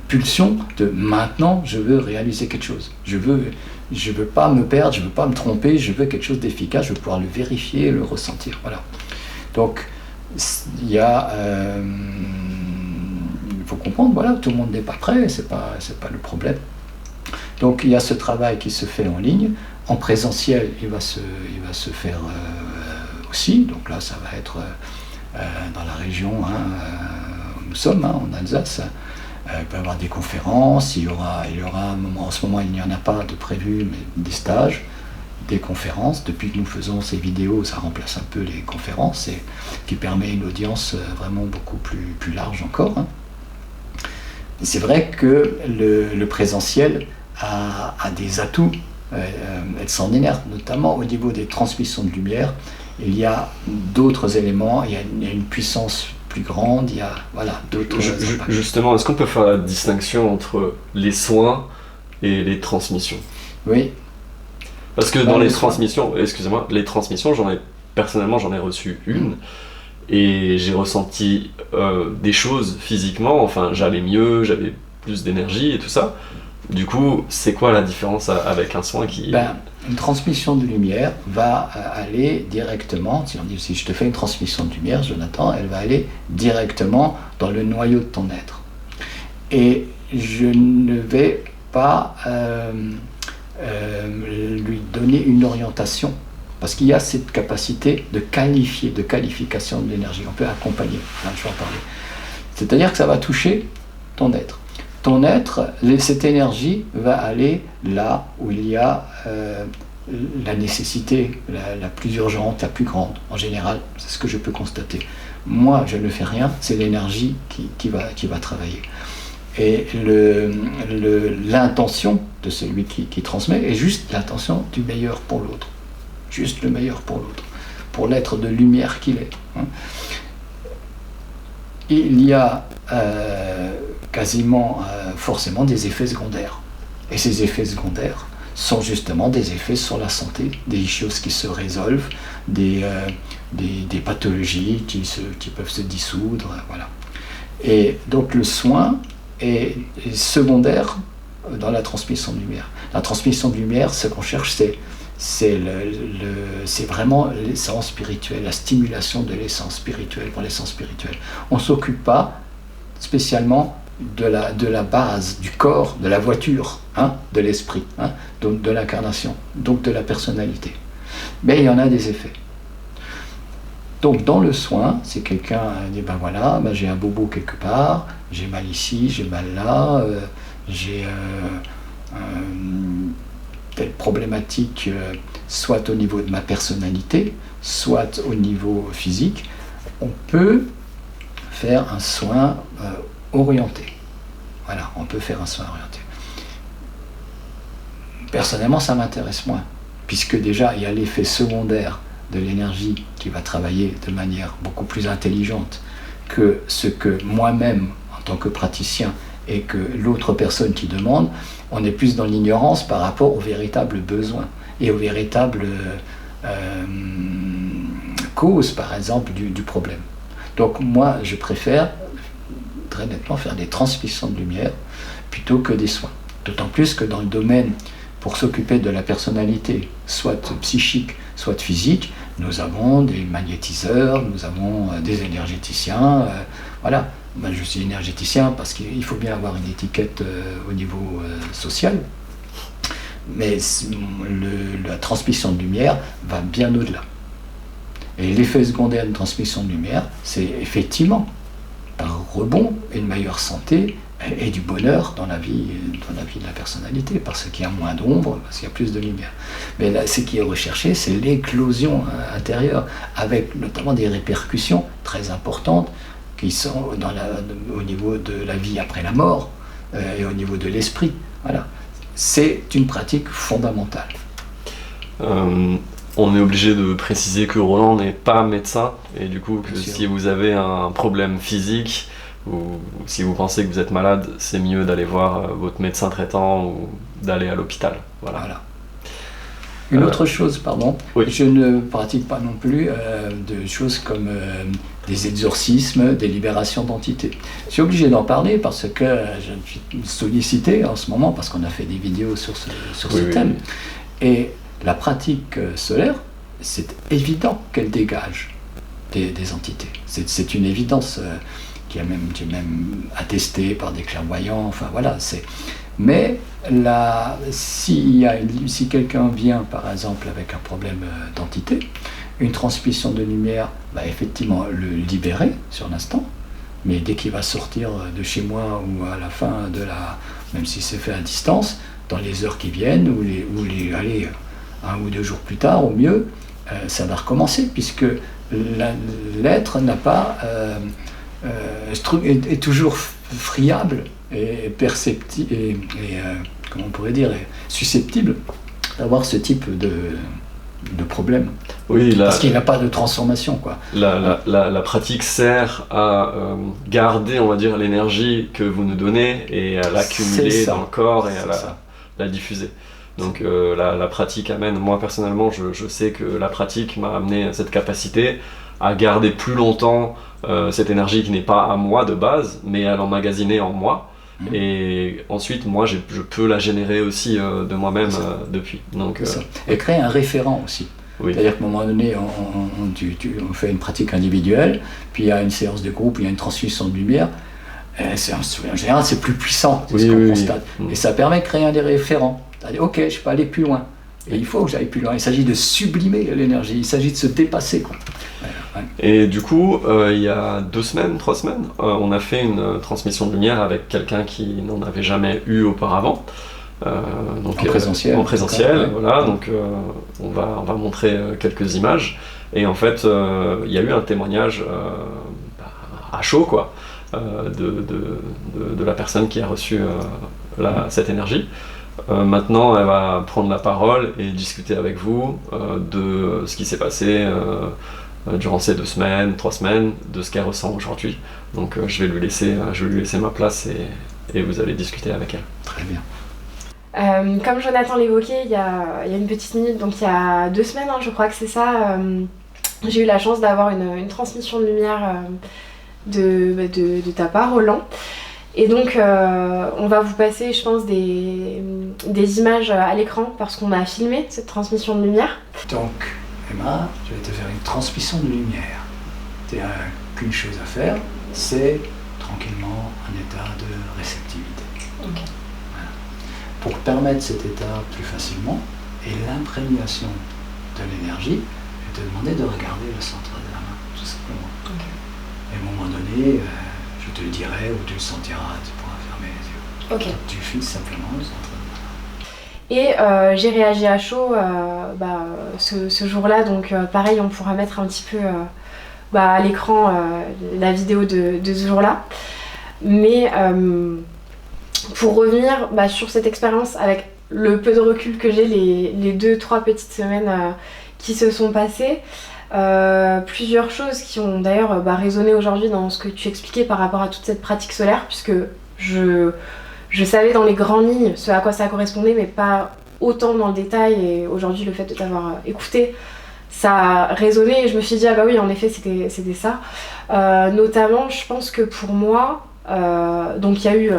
Speaker 2: pulsion de maintenant je veux réaliser quelque chose, je veux pas me perdre, je veux pas me tromper, je veux quelque chose d'efficace, je veux pouvoir le vérifier, le ressentir. Voilà. Donc il faut comprendre, voilà, tout le monde n'est pas prêt, c'est pas le problème. Donc il y a ce travail qui se fait en ligne, en présentiel il va se faire aussi, donc là ça va être dans la région où nous sommes, en Alsace. Il peut y avoir des conférences, il y aura un moment, en ce moment il n'y en a pas de prévu, mais des stages, des conférences. Depuis que nous faisons ces vidéos, ça remplace un peu les conférences, et qui permet une audience vraiment beaucoup plus large encore. C'est vrai que le présentiel a des atouts, elle s'en énerve, notamment au niveau des transmissions de lumière. Il y a d'autres éléments, il y a une puissance plus grande, il y a d'autres impacts.
Speaker 1: Justement, est-ce qu'on peut faire la distinction entre les soins et les transmissions?
Speaker 2: Oui.
Speaker 1: Parce que dans les transmissions, personnellement j'en ai reçu une, et j'ai ressenti des choses physiquement, enfin j'allais mieux, j'avais plus d'énergie et tout ça. Du coup, c'est quoi la différence avec un soin qui...
Speaker 2: Une transmission de lumière va aller directement, si je te fais une transmission de lumière, Jonathan, elle va aller directement dans le noyau de ton être. Et je ne vais pas lui donner une orientation, parce qu'il y a cette capacité de qualification de l'énergie. On peut accompagner, je vais en parler. C'est-à-dire que ça va toucher ton être. Ton être, cette énergie va aller là où il y a la nécessité la plus urgente, la plus grande. En général, c'est ce que je peux constater. Moi, je ne fais rien, c'est l'énergie qui va travailler. Et l'intention de celui qui transmet est juste l'intention du meilleur pour l'autre. Juste le meilleur pour l'autre. Pour l'être de lumière qu'il est. Il y a quasiment forcément des effets secondaires. Et ces effets secondaires sont justement des effets sur la santé, des choses qui se résolvent, des pathologies qui peuvent se dissoudre. Voilà. Et donc le soin est secondaire dans la transmission de lumière. La transmission de lumière, ce qu'on cherche, c'est vraiment l'essence spirituelle, la stimulation de l'essence spirituelle pour l'essence spirituelle. On ne s'occupe pas spécialement de la base, du corps, de la voiture, hein, de l'esprit, hein, donc de l'incarnation, donc de la personnalité. Mais il y en a des effets. Donc dans le soin, si quelqu'un dit ben voilà, ben j'ai un bobo quelque part, j'ai mal ici, j'ai mal là, j'ai telle problématique, soit au niveau de ma personnalité, soit au niveau physique, on peut faire un soin orienté. Voilà, on peut faire un soin orienté. Personnellement, ça m'intéresse moins, puisque déjà, il y a l'effet secondaire de l'énergie qui va travailler de manière beaucoup plus intelligente que ce que moi-même, en tant que praticien, et que l'autre personne qui demande, on est plus dans l'ignorance par rapport aux véritables besoins et aux véritables causes, par exemple, du problème. Donc moi, je préfère très nettement faire des transmissions de lumière plutôt que des soins. D'autant plus que dans le domaine, pour s'occuper de la personnalité, soit psychique, soit physique, nous avons des magnétiseurs, nous avons des énergéticiens, voilà. Ben, je suis énergéticien parce qu'il faut bien avoir une étiquette au niveau social, mais la transmission de lumière va bien au-delà. Et l'effet secondaire d'une transmission de lumière, c'est effectivement, par rebond, une meilleure santé et du bonheur dans la vie de la personnalité, parce qu'il y a moins d'ombre, parce qu'il y a plus de lumière. Mais là, ce qui est recherché, c'est l'éclosion intérieure, avec notamment des répercussions très importantes qui sont au niveau de la vie après la mort et au niveau de l'esprit. Voilà. C'est une pratique fondamentale.
Speaker 1: On est obligé de préciser que Roland n'est pas médecin, et du coup que si vous avez un problème physique ou si vous pensez que vous êtes malade, c'est mieux d'aller voir votre médecin traitant ou d'aller à l'hôpital. Voilà.
Speaker 2: Une autre chose, pardon,
Speaker 1: oui.
Speaker 2: Je ne pratique pas non plus de choses comme des exorcismes, des libérations d'entités. Je suis obligé d'en parler parce que je suis sollicité en ce moment, parce qu'on a fait des vidéos sur ce thème. Et la pratique solaire, c'est évident qu'elle dégage des entités. C'est une évidence qui est même attestée par des clairvoyants, enfin voilà. Mais si quelqu'un vient par exemple avec un problème d'entité, une transmission de lumière va effectivement le libérer sur l'instant, mais dès qu'il va sortir de chez moi ou à la fin même si c'est fait à distance, dans les heures qui viennent allez, 1 ou 2 jours plus tard au mieux, ça va recommencer, puisque l'être n'a pas est toujours friable et perceptible et comment on pourrait dire, susceptible d'avoir ce type de problème.
Speaker 1: Oui,
Speaker 2: parce qu'il n'a pas de transformation, quoi.
Speaker 1: La pratique sert à garder, on va dire, l'énergie que vous nous donnez et à l'accumuler dans le corps et à la diffuser. Donc la pratique amène, moi personnellement, je sais que la pratique m'a amené cette capacité à garder plus longtemps cette énergie qui n'est pas à moi de base, mais à l'emmagasiner en moi. Et ensuite, moi, je peux la générer aussi de moi-même depuis. Donc,
Speaker 2: et créer un référent aussi. Oui. C'est-à-dire qu'à un moment donné, on fait une pratique individuelle, puis il y a une séance de groupe, il y a une transmission de lumière. En général, c'est plus puissant, c'est ce qu'on constate. Et ça permet de créer des référents. C'est-à-dire, ok, je peux aller plus loin. Et il faut que j'aille plus loin. Il s'agit de sublimer l'énergie, il s'agit de se dépasser, quoi.
Speaker 1: Et du coup, il y a 3 semaines, on a fait une transmission de lumière avec quelqu'un qui n'en avait jamais eu auparavant.
Speaker 2: Donc, en présentiel,
Speaker 1: voilà. Donc on va montrer quelques images. Et en fait, il y a eu un témoignage à chaud, quoi, de la personne qui a reçu cette énergie. Maintenant, elle va prendre la parole et discuter avec vous de ce qui s'est passé durant ces 3 semaines, de ce qu'elle ressent aujourd'hui. Donc je vais lui laisser ma place et vous allez discuter avec elle.
Speaker 2: Très bien.
Speaker 3: Comme Jonathan l'évoquait il y a une petite minute, donc il y a 2 semaines, je crois que c'est ça, j'ai eu la chance d'avoir une transmission de lumière de ta part, Roland. Et donc on va vous passer, je pense, des images à l'écran parce qu'on a filmé cette transmission de lumière.
Speaker 2: Donc Emma, je vais te faire une transmission de lumière. Tu n'as qu'une chose à faire, c'est tranquillement, en état de réceptivité.
Speaker 3: Ok.
Speaker 2: Voilà. Pour permettre cet état plus facilement, et l'imprégnation de l'énergie, je vais te demander de regarder le centre de la main, tout simplement.
Speaker 3: Ok.
Speaker 2: Et à un moment donné, je te le dirai, ou tu le sentiras, tu pourras fermer les yeux.
Speaker 3: Ok.
Speaker 2: Donc, tu fixes simplement le centre de la main.
Speaker 3: Et j'ai réagi à chaud ce jour-là, donc pareil, on pourra mettre un petit peu à l'écran la vidéo de ce jour-là. Mais pour revenir sur cette expérience, avec le peu de recul que j'ai, les 2-3 petites semaines qui se sont passées, plusieurs choses qui ont d'ailleurs résonné aujourd'hui dans ce que tu expliquais par rapport à toute cette pratique solaire, puisque je savais dans les grandes lignes ce à quoi ça correspondait, mais pas autant dans le détail. Et aujourd'hui, le fait de t'avoir écouté, ça a résonné et je me suis dit, ah bah oui, en effet, c'était ça. Notamment, je pense que pour moi, donc il y a eu,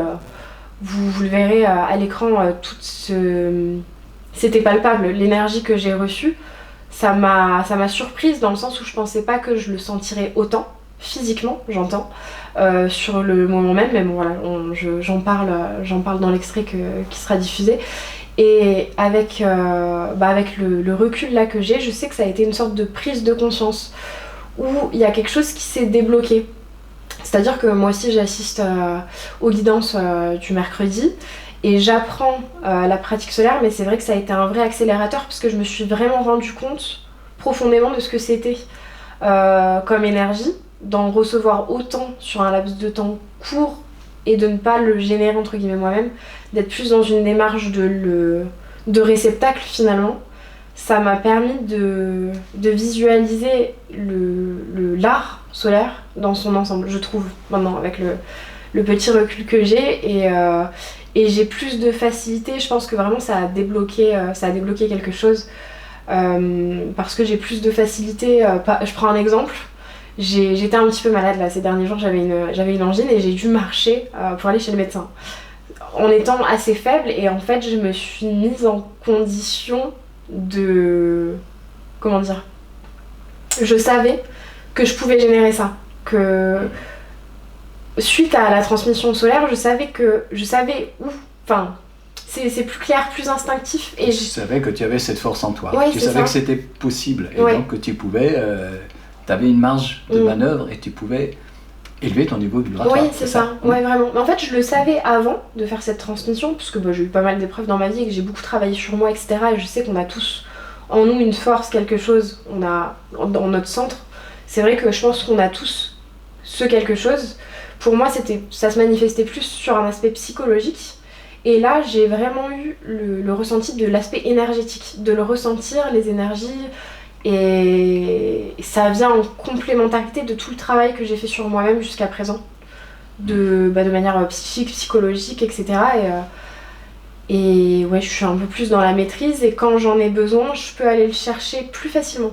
Speaker 3: vous le verrez à l'écran, c'était palpable, l'énergie que j'ai reçue. Ça m'a surprise dans le sens où je pensais pas que je le sentirais autant, physiquement, j'entends. Sur le moment même, mais bon voilà, j'en parle dans l'extrait qui sera diffusé. Et avec le recul là que j'ai, je sais que ça a été une sorte de prise de conscience où il y a quelque chose qui s'est débloqué. C'est-à-dire que moi aussi j'assiste aux guidances du mercredi et j'apprends la pratique solaire, mais c'est vrai que ça a été un vrai accélérateur parce que je me suis vraiment rendu compte profondément de ce que c'était comme énergie, d'en recevoir autant sur un laps de temps court et de ne pas le générer entre guillemets moi-même, d'être plus dans une démarche de réceptacle finalement. Ça m'a permis de visualiser l'art solaire dans son ensemble, je trouve, maintenant, avec le petit recul que j'ai, et j'ai plus de facilité. Je pense que vraiment ça a débloqué quelque chose, parce que j'ai plus de facilité. Je prends un exemple. J'étais un petit peu malade là ces derniers jours, j'avais une angine et j'ai dû marcher pour aller chez le médecin en étant assez faible, et en fait je me suis mise en condition de... comment dire, je savais que je pouvais générer ça, que suite à la transmission solaire je savais où, enfin c'est plus clair, plus instinctif, et
Speaker 2: je savais que tu avais cette force en toi,
Speaker 3: ouais,
Speaker 2: tu savais
Speaker 3: ça.
Speaker 2: Que c'était possible, et
Speaker 3: ouais.
Speaker 2: donc que tu pouvais tu avais une marge de manœuvre et tu pouvais élever ton niveau vibratoire.
Speaker 3: Oui, c'est ça. Ouais, vraiment. Mais en fait, je le savais avant de faire cette transmission, puisque j'ai eu pas mal d'épreuves dans ma vie et que j'ai beaucoup travaillé sur moi, etc. Et je sais qu'on a tous en nous une force, quelque chose, on a dans notre centre. C'est vrai que je pense qu'on a tous ce quelque chose. Pour moi, ça se manifestait plus sur un aspect psychologique. Et là, j'ai vraiment eu le ressenti de l'aspect énergétique, de le ressentir, les énergies. Et ça vient en complémentarité de tout le travail que j'ai fait sur moi-même jusqu'à présent, de manière psychique, psychologique, etc. Et ouais, je suis un peu plus dans la maîtrise, et quand j'en ai besoin, je peux aller le chercher plus facilement.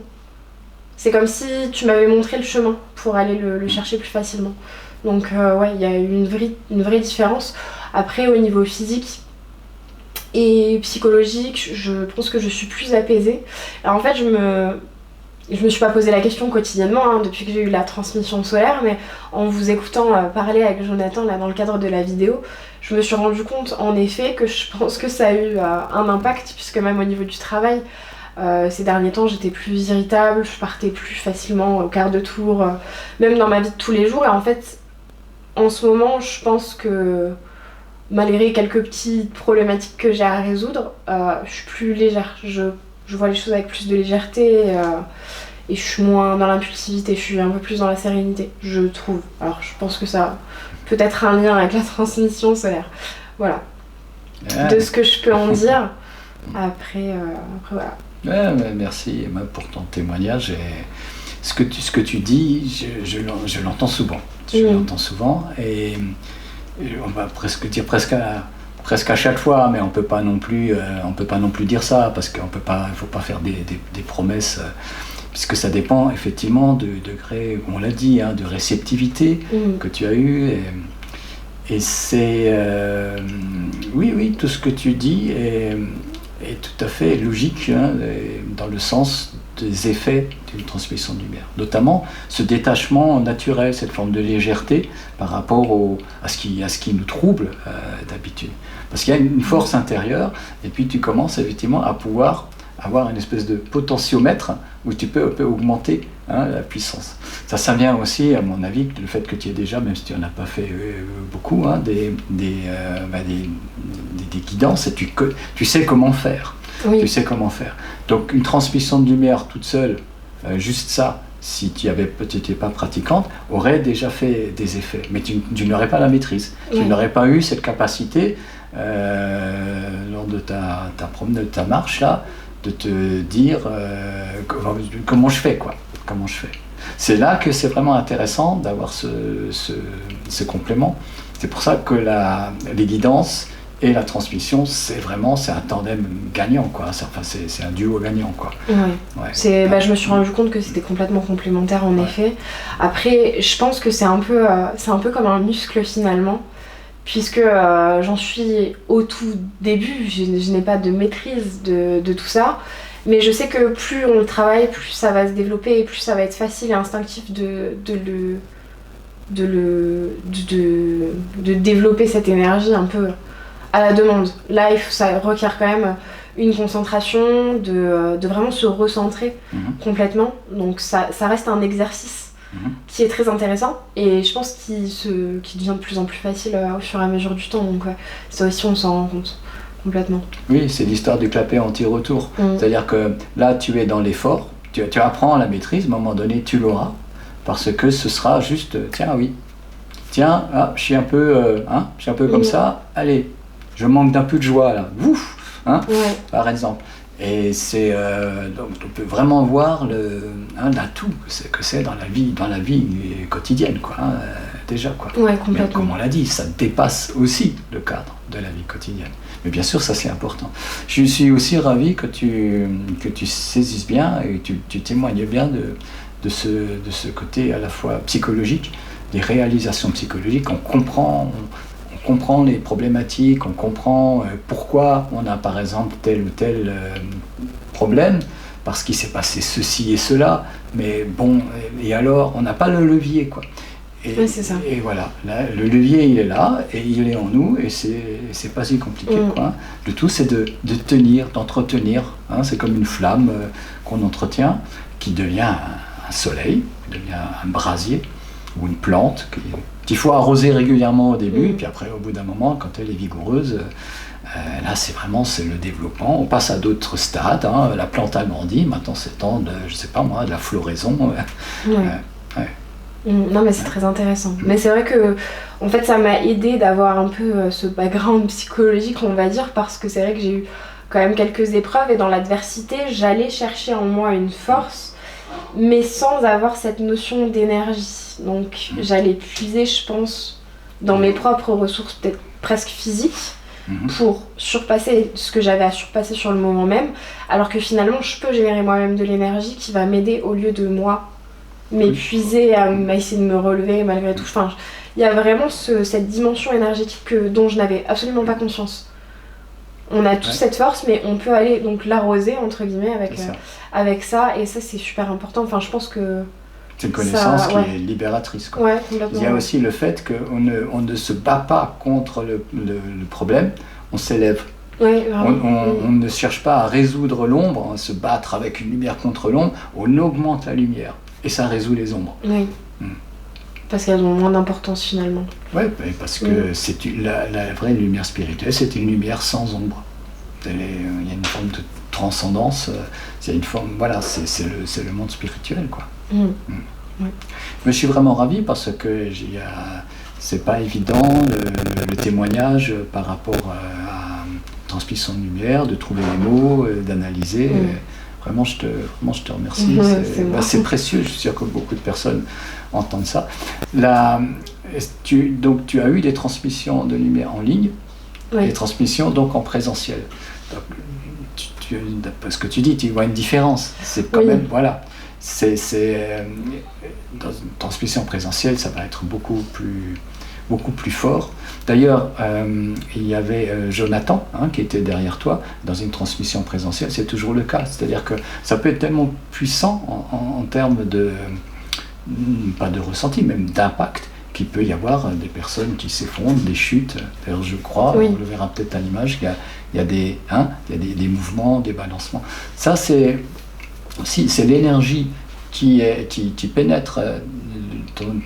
Speaker 3: C'est comme si tu m'avais montré le chemin pour aller le chercher plus facilement. Donc ouais, il y a eu une vraie différence. Après, au niveau physique et psychologique, je pense que je suis plus apaisée. Alors en fait, je me suis pas posé la question quotidiennement depuis que j'ai eu la transmission solaire, mais en vous écoutant parler avec Jonathan là dans le cadre de la vidéo, je me suis rendu compte en effet que je pense que ça a eu un impact, puisque même au niveau du travail, ces derniers temps j'étais plus irritable, je partais plus facilement au quart de tour, même dans ma vie de tous les jours. Et en fait, en ce moment, je pense que malgré quelques petites problématiques que j'ai à résoudre, je suis plus légère, je vois les choses avec plus de légèreté, et je suis moins dans l'impulsivité, je suis un peu plus dans la sérénité, je trouve. Alors je pense que ça a peut-être un lien avec la transmission solaire. Voilà, de ce que je peux en dire. Après voilà.
Speaker 2: Ouais, merci Emma pour ton témoignage. Et ce que tu dis, je l'entends souvent. Je l'entends souvent, et on va presque dire presque à chaque fois, mais on peut pas non plus dire ça, parce qu'il faut pas faire des promesses, puisque ça dépend effectivement du degré, on l'a dit, de réceptivité que tu as eu, et c'est oui, tout ce que tu dis est tout à fait logique, dans le sens des effets d'une transmission de lumière. Notamment ce détachement naturel, cette forme de légèreté par rapport à ce qui nous trouble d'habitude. Parce qu'il y a une force intérieure, et puis tu commences effectivement à pouvoir avoir une espèce de potentiomètre où tu peux augmenter la puissance. Ça vient aussi, à mon avis, le fait que tu aies déjà, même si tu n'en as pas fait beaucoup, des guidances, et tu sais comment faire.
Speaker 3: Oui.
Speaker 2: Tu sais comment faire. Donc une transmission de lumière toute seule, juste ça, si tu n'étais pas pratiquante, aurait déjà fait des effets. Mais tu n'aurais pas la maîtrise. Tu n'aurais pas eu cette capacité, lors de ta promenade, de ta marche, là, de te dire comment je fais, quoi. Comment je fais. C'est là que c'est vraiment intéressant d'avoir ce complément. C'est pour ça que les guidances et la transmission, c'est un tandem gagnant, quoi. C'est un duo gagnant, quoi.
Speaker 3: Ouais. Je me suis rendu compte que c'était complètement complémentaire, en effet. Après, je pense que c'est un peu comme un muscle, finalement, puisque j'en suis au tout début, je n'ai pas de maîtrise de tout ça, mais je sais que plus on le travaille, plus ça va se développer et plus ça va être facile et instinctif de développer cette énergie un peu à la demande. Là, ça requiert quand même une concentration, de vraiment se recentrer complètement, donc ça reste un exercice qui est très intéressant et je pense qu'il devient de plus en plus facile au fur et à mesure du temps, donc ça aussi on s'en rend compte complètement.
Speaker 2: Oui, c'est l'histoire du clapet anti-retour, c'est-à-dire que là tu es dans l'effort, tu apprends la maîtrise, à un moment donné tu l'auras, parce que ce sera juste, je suis un peu comme ça, allez, je manque d'un peu de joie là, ouf, par exemple. Et donc on peut vraiment voir l'atout que c'est dans la vie quotidienne, quoi, déjà, quoi.
Speaker 3: Ouais, complètement.
Speaker 2: Mais comme on l'a dit, ça dépasse aussi le cadre de la vie quotidienne. Mais bien sûr, ça c'est important. Je suis aussi ravi que tu saisisses bien et tu témoignes bien de ce côté à la fois psychologique, des réalisations psychologiques. On comprend les problématiques, on comprend pourquoi on a par exemple tel ou tel problème, parce qu'il s'est passé ceci et cela, mais bon, et alors, on n'a pas le levier, quoi.
Speaker 3: Oui, c'est ça.
Speaker 2: Et voilà, là, le levier il est là, et il est en nous, et c'est pas si compliqué, quoi. Le tout c'est de tenir, d'entretenir, c'est comme une flamme qu'on entretient, qui devient un soleil, qui devient un brasier, ou une plante, qu'il faut arroser régulièrement au début, et puis après, au bout d'un moment, quand elle est vigoureuse, là, c'est le développement. On passe à d'autres stades, la plante a grandi, maintenant c'est temps de, je sais pas moi, de la floraison.
Speaker 3: Non, mais c'est très intéressant. Mais c'est vrai que, en fait, ça m'a aidé d'avoir un peu ce background psychologique, on va dire, parce que c'est vrai que j'ai eu quand même quelques épreuves, et dans l'adversité, j'allais chercher en moi une force, mais sans avoir cette notion d'énergie. Donc j'allais puiser, je pense, dans mes propres ressources, peut-être presque physiques, pour surpasser ce que j'avais à surpasser sur le moment même, alors que finalement je peux générer moi-même de l'énergie qui va m'aider au lieu de moi m'épuiser à essayer de me relever malgré tout. Enfin, il y a vraiment cette dimension énergétique dont je n'avais absolument pas conscience. On a tous cette force, mais on peut aller donc l'arroser entre guillemets avec ça, et ça c'est super important. Enfin, je pense que
Speaker 2: c'est une connaissance qui est libératrice, quoi.
Speaker 3: Ouais, complètement.
Speaker 2: Il y a aussi le fait qu'on ne se bat pas contre le problème, on s'élève.
Speaker 3: Ouais,
Speaker 2: on ne cherche pas à résoudre l'ombre, à se battre avec une lumière contre l'ombre, on augmente la lumière et ça résout les ombres.
Speaker 3: Oui. Parce qu'elles ont moins d'importance finalement.
Speaker 2: Oui, parce que c'est la vraie lumière spirituelle, c'est une lumière sans ombre. Il y a une forme de transcendance, il y a une forme, voilà, c'est le monde spirituel, quoi.
Speaker 3: Ouais.
Speaker 2: Mais je suis vraiment ravi parce que c'est pas évident le témoignage par rapport à transmission de lumière, de trouver les mots, d'analyser. Vraiment, je te remercie. C'est précieux. Je suis sûr que beaucoup de personnes entendent ça. Donc, tu as eu des transmissions de lumière en ligne, des transmissions donc en présentiel. Donc, parce que tu dis, tu vois une différence. C'est quand même, voilà. Dans une transmission présentielle, ça va être beaucoup plus beaucoup plus fort. D'ailleurs, il y avait Jonathan qui était derrière toi dans une transmission présentielle, c'est toujours le cas. C'est-à-dire que ça peut être tellement puissant en termes de, pas de ressenti, même d'impact, qu'il peut y avoir des personnes qui s'effondrent, des chutes. D'ailleurs, je crois,
Speaker 3: Oui.
Speaker 2: on le verra peut-être à l'image, il y a des mouvements, des balancements. Ça, c'est aussi c'est l'énergie qui pénètre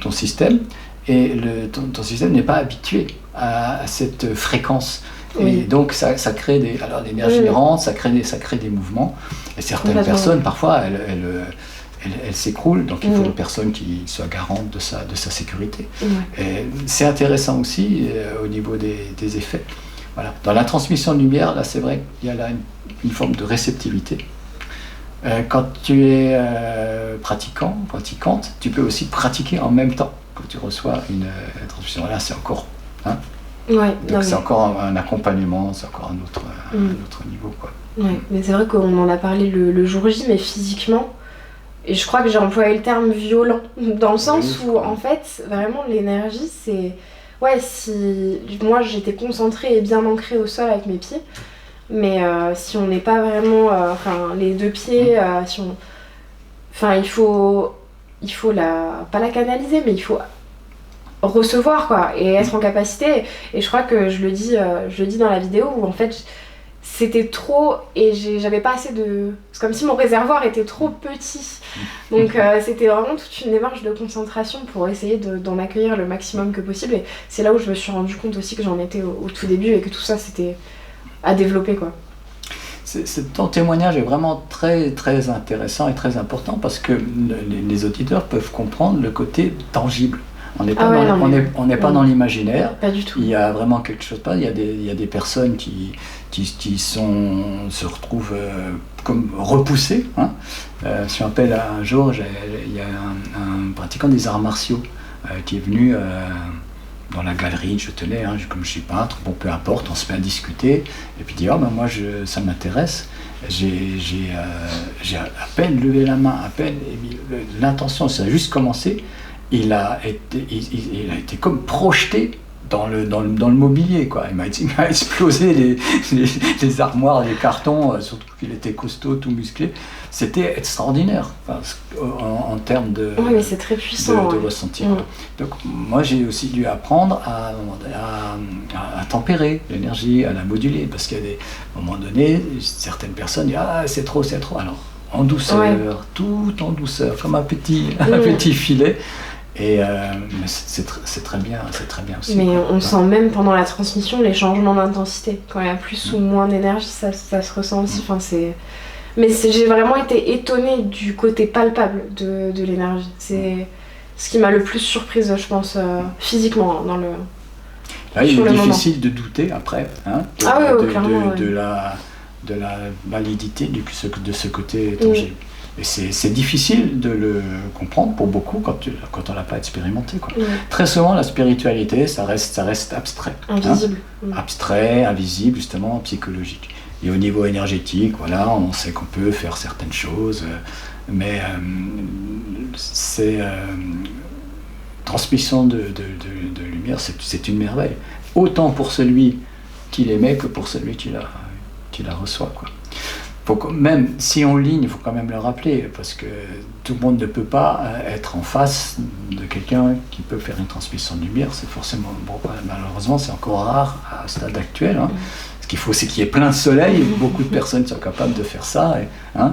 Speaker 2: ton système, et ton système n'est pas habitué à cette fréquence.
Speaker 3: Oui.
Speaker 2: Et donc ça crée alors l'énergie rentre, ça crée des mouvements. Et certaines personnes, parfois, elles s'écroulent, donc il faut une personne qui soit garante de sa sécurité. Et c'est intéressant aussi au niveau des effets. Voilà. Dans la transmission de lumière, là, c'est vrai qu'il y a là une forme de réceptivité. Quand tu es pratiquante, tu peux aussi pratiquer en même temps que tu reçois une transmission. Là, c'est encore... donc c'est encore un accompagnement, c'est encore un autre niveau, quoi.
Speaker 3: Ouais, mais c'est vrai qu'on en a parlé le jour J, mais physiquement, et je crois que j'ai employé le terme violent, dans le sens où, en fait, vraiment, l'énergie, c'est... Ouais, si moi, j'étais concentrée et bien ancrée au sol avec mes pieds, mais si on n'est pas vraiment... les deux pieds, il faut pas la canaliser, mais il faut recevoir, quoi, et être en capacité. Et je crois que je le dis dans la vidéo, où en fait c'était trop, et j'avais pas assez de... C'est comme si mon réservoir était trop petit, donc c'était vraiment toute une démarche de concentration pour essayer d'en accueillir le maximum que possible. Et c'est là où je me suis rendu compte aussi que j'en étais au tout début, et que tout ça c'était à développer, quoi.
Speaker 2: Ton témoignage est vraiment très, très intéressant et très important, parce que les auditeurs peuvent comprendre le côté tangible. On n'est pas dans l'imaginaire.
Speaker 3: Pas du tout.
Speaker 2: Il y a vraiment quelque chose. Il y a des personnes qui se retrouvent comme repoussées. Je me rappelle un jour, il y a un pratiquant des arts martiaux qui est venu dans la galerie. Je tenais, comme je suis peintre, bon, peu importe, on se met à discuter. Et puis il dit, moi ça m'intéresse. J'ai à peine levé la main, à peine, l'intention, ça a juste commencé. Il a été comme projeté dans le mobilier, quoi. Il m'a explosé les armoires, les cartons, surtout qu'il était costaud, tout musclé. C'était extraordinaire, en termes de,
Speaker 3: mais c'est très puissant,
Speaker 2: de ressenti. Donc moi, j'ai aussi dû apprendre à tempérer l'énergie, à la moduler, parce qu'à un moment donné, certaines personnes disent « Ah, c'est trop ». Alors, en douceur, tout en douceur, comme un petit filet. Et c'est très bien aussi.
Speaker 3: Mais on sent même pendant la transmission les changements d'intensité. Quand il y a plus ou moins d'énergie, ça se ressent aussi. Mais j'ai vraiment été étonnée du côté palpable de l'énergie. C'est ce qui m'a le plus surprise, je pense, physiquement.
Speaker 2: Là, il est difficile de douter après de la validité de ce côté tangible. Et c'est difficile de le comprendre pour beaucoup quand on l'a pas expérimenté, quoi. Très souvent, la spiritualité, ça reste abstrait.
Speaker 3: Invisible.
Speaker 2: Abstrait, invisible, justement, psychologique. Et au niveau énergétique, voilà, on sait qu'on peut faire certaines choses, mais transmission de lumière, c'est une merveille. Autant pour celui qui l'émet que pour celui qui la reçoit, quoi. Même si on ligne, il faut quand même le rappeler, parce que tout le monde ne peut pas être en face de quelqu'un qui peut faire une transmission de lumière. C'est forcément, malheureusement, c'est encore rare à ce stade actuel. Ce qu'il faut, c'est qu'il y ait plein de soleils. Beaucoup de personnes sont capables de faire ça,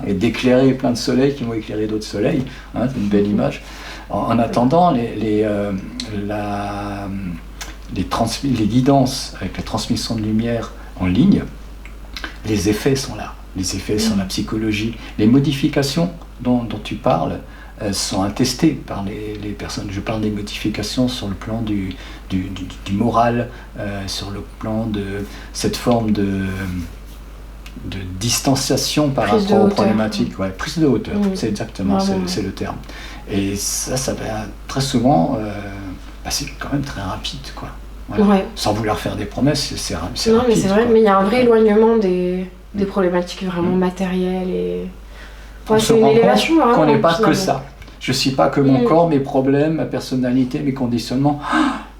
Speaker 2: et d'éclairer plein de soleils qui vont éclairer d'autres soleils. C'est une belle image. En attendant, les guidances avec la transmission de lumière en ligne, les effets sont là. Les effets sur la psychologie. Les modifications dont tu parles sont attestées par les personnes. Je parle des modifications sur le plan du moral, sur le plan de cette forme de distanciation par rapport aux problématiques. Prise de hauteur, c'est exactement, c'est le terme. Et ça va très souvent, c'est quand même très rapide, quoi. Voilà. Sans vouloir faire des promesses, c'est rapide.
Speaker 3: Non, mais c'est vrai, mais il y a un vrai éloignement des problématiques vraiment matérielles, et c'est une élévation
Speaker 2: qu'on n'est pas que ça. Je ne suis pas que mon corps, mes problèmes, ma personnalité, mes conditionnements.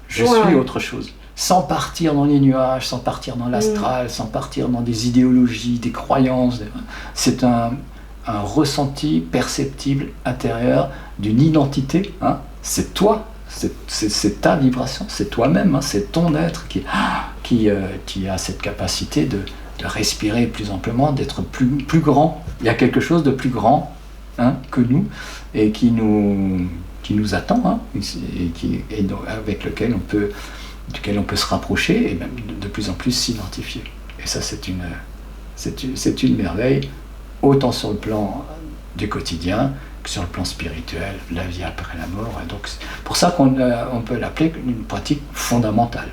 Speaker 2: Je suis autre chose. Sans partir dans les nuages, sans partir dans l'astral, sans partir dans des idéologies, des croyances. C'est un ressenti perceptible intérieur d'une identité. Hein. C'est toi, c'est ta vibration, c'est toi-même, hein, c'est ton être qui a cette capacité de respirer plus amplement, d'être plus grand. Il y a quelque chose de plus grand, hein, que nous et qui nous attend, hein, et avec lequel on peut se rapprocher et même de plus en plus s'identifier. Et ça, c'est une merveille, autant sur le plan du quotidien que sur le plan spirituel, la vie après la mort. Et donc, c'est pour ça qu'on peut l'appeler une pratique fondamentale.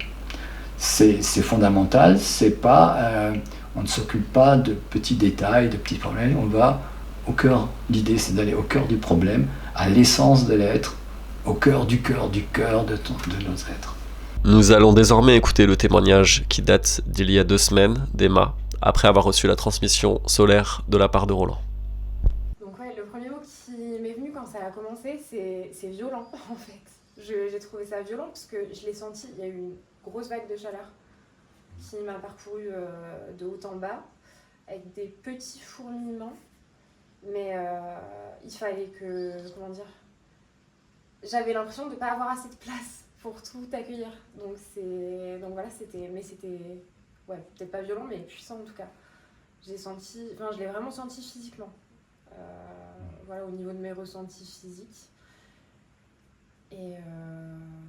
Speaker 2: C'est fondamental, c'est pas, on ne s'occupe pas de petits détails, de petits problèmes, on va au cœur. L'idée, c'est d'aller au cœur du problème, à l'essence de l'être, au cœur de nos êtres.
Speaker 1: Nous allons désormais écouter le témoignage qui date d'il y a 2 semaines d'Emma, après avoir reçu la transmission solaire de la part de Roland.
Speaker 3: Donc ouais, le premier mot qui m'est venu quand ça a commencé, c'est violent en fait. J'ai trouvé ça violent parce que je l'ai senti, il y a eu une grosse vague de chaleur qui m'a parcouru de haut en bas, avec des petits fourmillements, mais il fallait comment dire, j'avais l'impression de ne pas avoir assez de place pour tout accueillir. Donc voilà, c'était ouais, peut-être pas violent, mais puissant en tout cas. Je l'ai vraiment senti physiquement. Voilà, au niveau de mes ressentis physiques. Et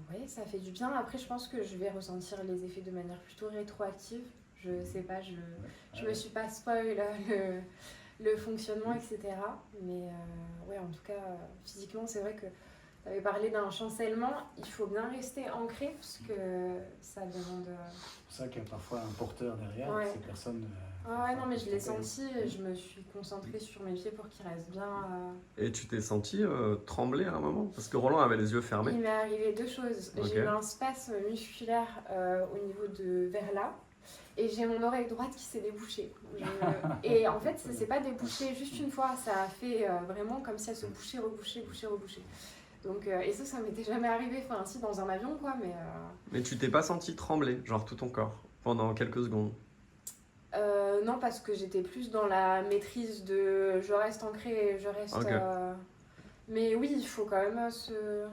Speaker 3: ouais, ça fait du bien. Après, je pense que je vais ressentir les effets de manière plutôt rétroactive. Je sais pas, je me suis pas spoil le fonctionnement, etc. Mais ouais, en tout cas, physiquement, c'est vrai que tu avais parlé d'un chancellement. Il faut bien rester ancré parce que ça demande...
Speaker 2: C'est ça qu'il y a parfois un porteur derrière,
Speaker 3: ouais.
Speaker 2: Ces personnes...
Speaker 3: ouais, non, mais je l'ai senti et je me suis concentrée sur mes pieds pour qu'ils restent bien...
Speaker 1: Et tu t'es sentie trembler à un moment? Parce que Roland avait les yeux fermés.
Speaker 3: Il m'est arrivé 2 choses. Okay. J'ai eu un spasme musculaire au niveau de vers là. Et j'ai mon oreille droite qui s'est débouchée. Et en fait, ça s'est pas débouché juste une fois. Ça a fait vraiment comme si elle se bouchait, rebouchait. Donc, et ça m'était jamais arrivé. Enfin, si, dans un avion, quoi, mais...
Speaker 1: Mais tu t'es pas senti trembler, genre tout ton corps, pendant quelques secondes?
Speaker 3: Non, parce que j'étais plus dans la maîtrise de... Je reste ancrée, je reste... Okay. Mais oui, il faut quand même se...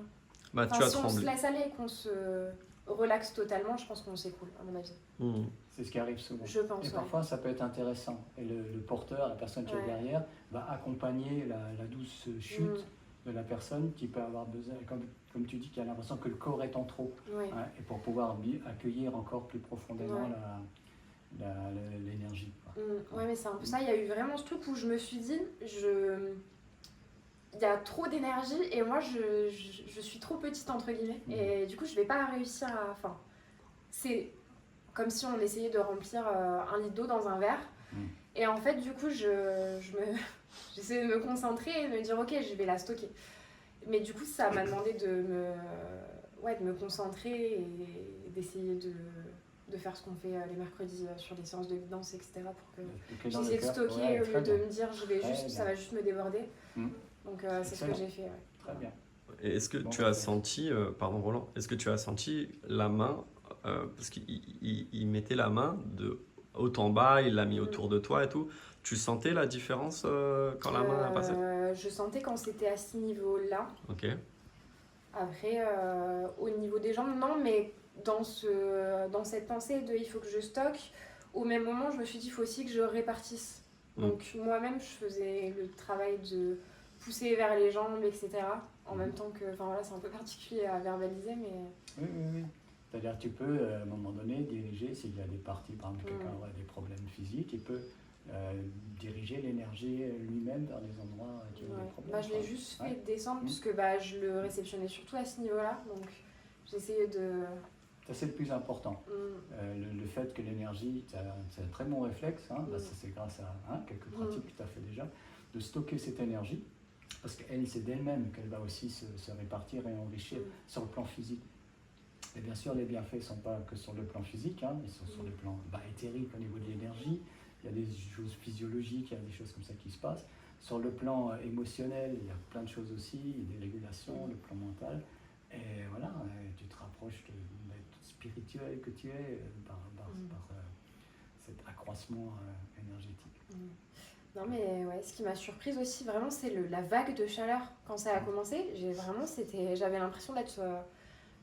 Speaker 1: Bah, tu as tremblé.
Speaker 3: Si on se laisse aller, qu'on se relaxe totalement, je pense qu'on s'écoule, à mon avis.
Speaker 2: C'est ce qui arrive souvent.
Speaker 3: Je pense,
Speaker 2: et parfois, ça peut être intéressant. Et le porteur, la personne qui est derrière, va accompagner la douce chute de la personne qui peut avoir besoin, comme tu dis, qui a l'impression que le corps est en trop. Hein, et pour pouvoir accueillir encore plus profondément l'énergie.
Speaker 3: Ouais, mais c'est un peu ça. Il y a eu vraiment ce truc où je me suis dit, il y a trop d'énergie et moi, je suis trop petite, entre guillemets. Et du coup, je vais pas réussir à... Enfin, c'est comme si on essayait de remplir 1 litre d'eau dans un verre. Et en fait, du coup, j'essaie de me concentrer et de me dire, ok, je vais la stocker. Mais du coup, ça m'a demandé de me concentrer et d'essayer de faire ce qu'on fait les mercredis sur les séances de guidance, etc. pour que j'essaie de stocker au lieu de me dire, ça va juste me déborder. Donc, c'est ce que j'ai fait. Ouais.
Speaker 2: Très bien.
Speaker 1: Et est-ce que tu as senti, pardon Roland, est-ce que tu as senti la main, parce qu'il mettait la main de haut en bas, il l'a mis autour de toi et tout. Tu sentais la différence quand la main a passé?
Speaker 3: Je sentais quand c'était à ce niveau-là.
Speaker 1: Ok.
Speaker 3: Après, au niveau des jambes, non, mais dans cette pensée de il faut que je stocke, au même moment, je me suis dit il faut aussi que je répartisse. Donc moi-même, je faisais le travail de pousser vers les jambes, etc. En même temps que, enfin voilà, c'est un peu particulier à verbaliser, mais...
Speaker 2: Oui. C'est-à-dire que tu peux, à un moment donné, diriger, s'il y a des parties, par exemple, quelqu'un aurait des problèmes physiques, il peut diriger l'énergie lui-même vers les endroits qui ont des problèmes.
Speaker 3: Je l'ai juste fait descendre, puisque je le réceptionnais surtout à ce niveau-là, donc j'essayais de...
Speaker 2: Ça, c'est le plus important. Le fait que l'énergie, c'est un très bon réflexe, ça c'est grâce à quelques pratiques que tu as fait déjà, de stocker cette énergie, parce qu'elle, c'est d'elle-même qu'elle va aussi se répartir et enrichir sur le plan physique. Et bien sûr, les bienfaits ne sont pas que sur le plan physique, ils sont sur le plan éthérique au niveau de l'énergie. Il y a des choses physiologiques, il y a des choses comme ça qui se passent. Sur le plan émotionnel, il y a plein de choses aussi, des régulations, le plan mental. Et voilà, et tu te rapproches d'être spirituel que tu es par cet accroissement énergétique.
Speaker 3: Non mais ouais, ce qui m'a surprise aussi vraiment c'est la vague de chaleur quand ça a commencé. J'avais l'impression d'être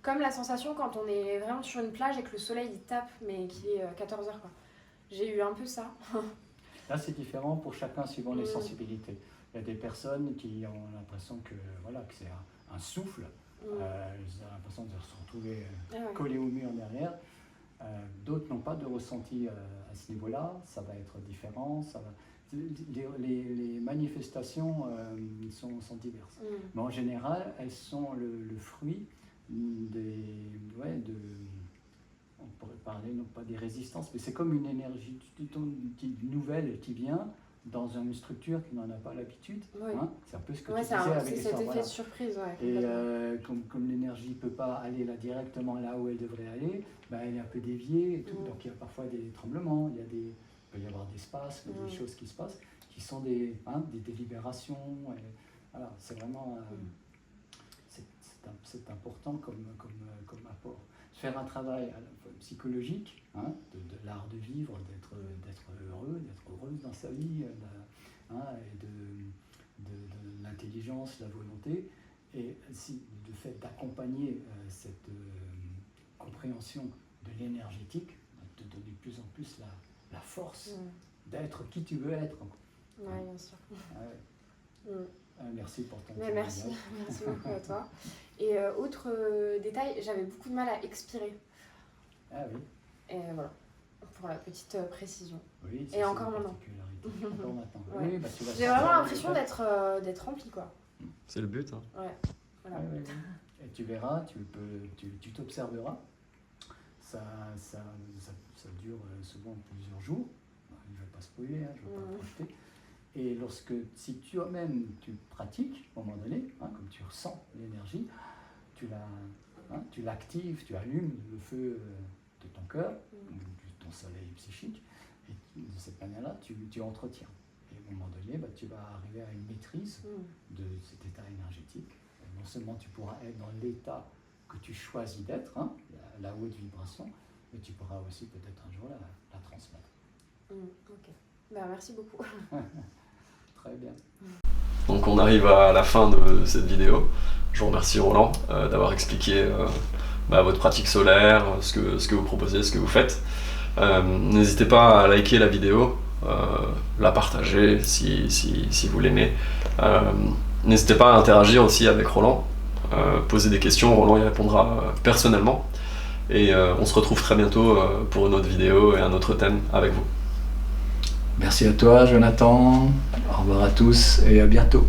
Speaker 3: comme la sensation quand on est vraiment sur une plage et que le soleil il tape mais qu'il est 14h quoi. J'ai eu un peu ça.
Speaker 2: Là c'est différent pour chacun suivant les sensibilités. Il y a des personnes qui ont l'impression que c'est un souffle. Ils ont l'impression de se retrouver collés au mur derrière. D'autres n'ont pas de ressenti à ce niveau-là. Ça va être différent. Les manifestations sont diverses. Mais en général, elles sont le fruit on pourrait parler non pas des résistances, mais c'est comme une énergie nouvelle qui vient dans une structure qui n'en a pas l'habitude.
Speaker 3: Oui.
Speaker 2: Hein, c'est un peu ce que tu disais avec
Speaker 3: c'est cet effet de surprise. Ouais,
Speaker 2: et comme l'énergie ne peut pas aller directement là où elle devrait aller, elle est un peu déviée et tout. Donc il y a parfois des tremblements, il peut y avoir des spasmes, des choses qui se passent, qui sont des délibérations. Et, voilà, c'est vraiment c'est important comme apport. Faire un travail à la fois psychologique, de l'art de vivre, d'être heureux, d'être heureuse dans sa vie, et de l'intelligence, la volonté, et aussi le fait d'accompagner cette compréhension de l'énergétique, de te donner de plus en plus la force d'être qui tu veux être.
Speaker 3: Oui, bien sûr.
Speaker 2: Merci pour ton
Speaker 3: merci beaucoup à toi. Et autre détail, j'avais beaucoup de mal à expirer.
Speaker 2: Ah oui.
Speaker 3: Et voilà, pour la petite précision.
Speaker 2: Oui,
Speaker 3: et encore maintenant.
Speaker 2: Encore maintenant.
Speaker 3: Ouais.
Speaker 2: Oui,
Speaker 3: j'ai vraiment l'impression d'être rempli, quoi.
Speaker 1: C'est le but. Hein.
Speaker 3: Ouais. Voilà.
Speaker 2: Ouais. Et tu verras, tu t'observeras. Ça dure souvent plusieurs jours. Je ne vais pas spoiler, je ne vais pas projeter. Et si toi-même tu pratiques, à un moment donné, comme tu ressens l'énergie, tu l'actives, tu allumes le feu de ton cœur, de ton soleil psychique, et de cette manière-là, tu entretiens. Et à un moment donné, tu vas arriver à une maîtrise de cet état énergétique. Et non seulement tu pourras être dans l'état que tu choisis d'être, la haute vibration, mais tu pourras aussi peut-être un jour la transmettre.
Speaker 3: Ok. Merci beaucoup.
Speaker 2: Très bien.
Speaker 1: Donc on arrive à la fin de cette vidéo. Je vous remercie Roland d'avoir expliqué votre pratique solaire, ce que vous proposez, ce que vous faites. N'hésitez pas à liker la vidéo, la partager si vous l'aimez. N'hésitez pas à interagir aussi avec Roland, poser des questions, Roland y répondra personnellement. Et on se retrouve très bientôt pour une autre vidéo et un autre thème avec vous.
Speaker 2: Merci à toi, Jonathan. Au revoir à tous et à bientôt.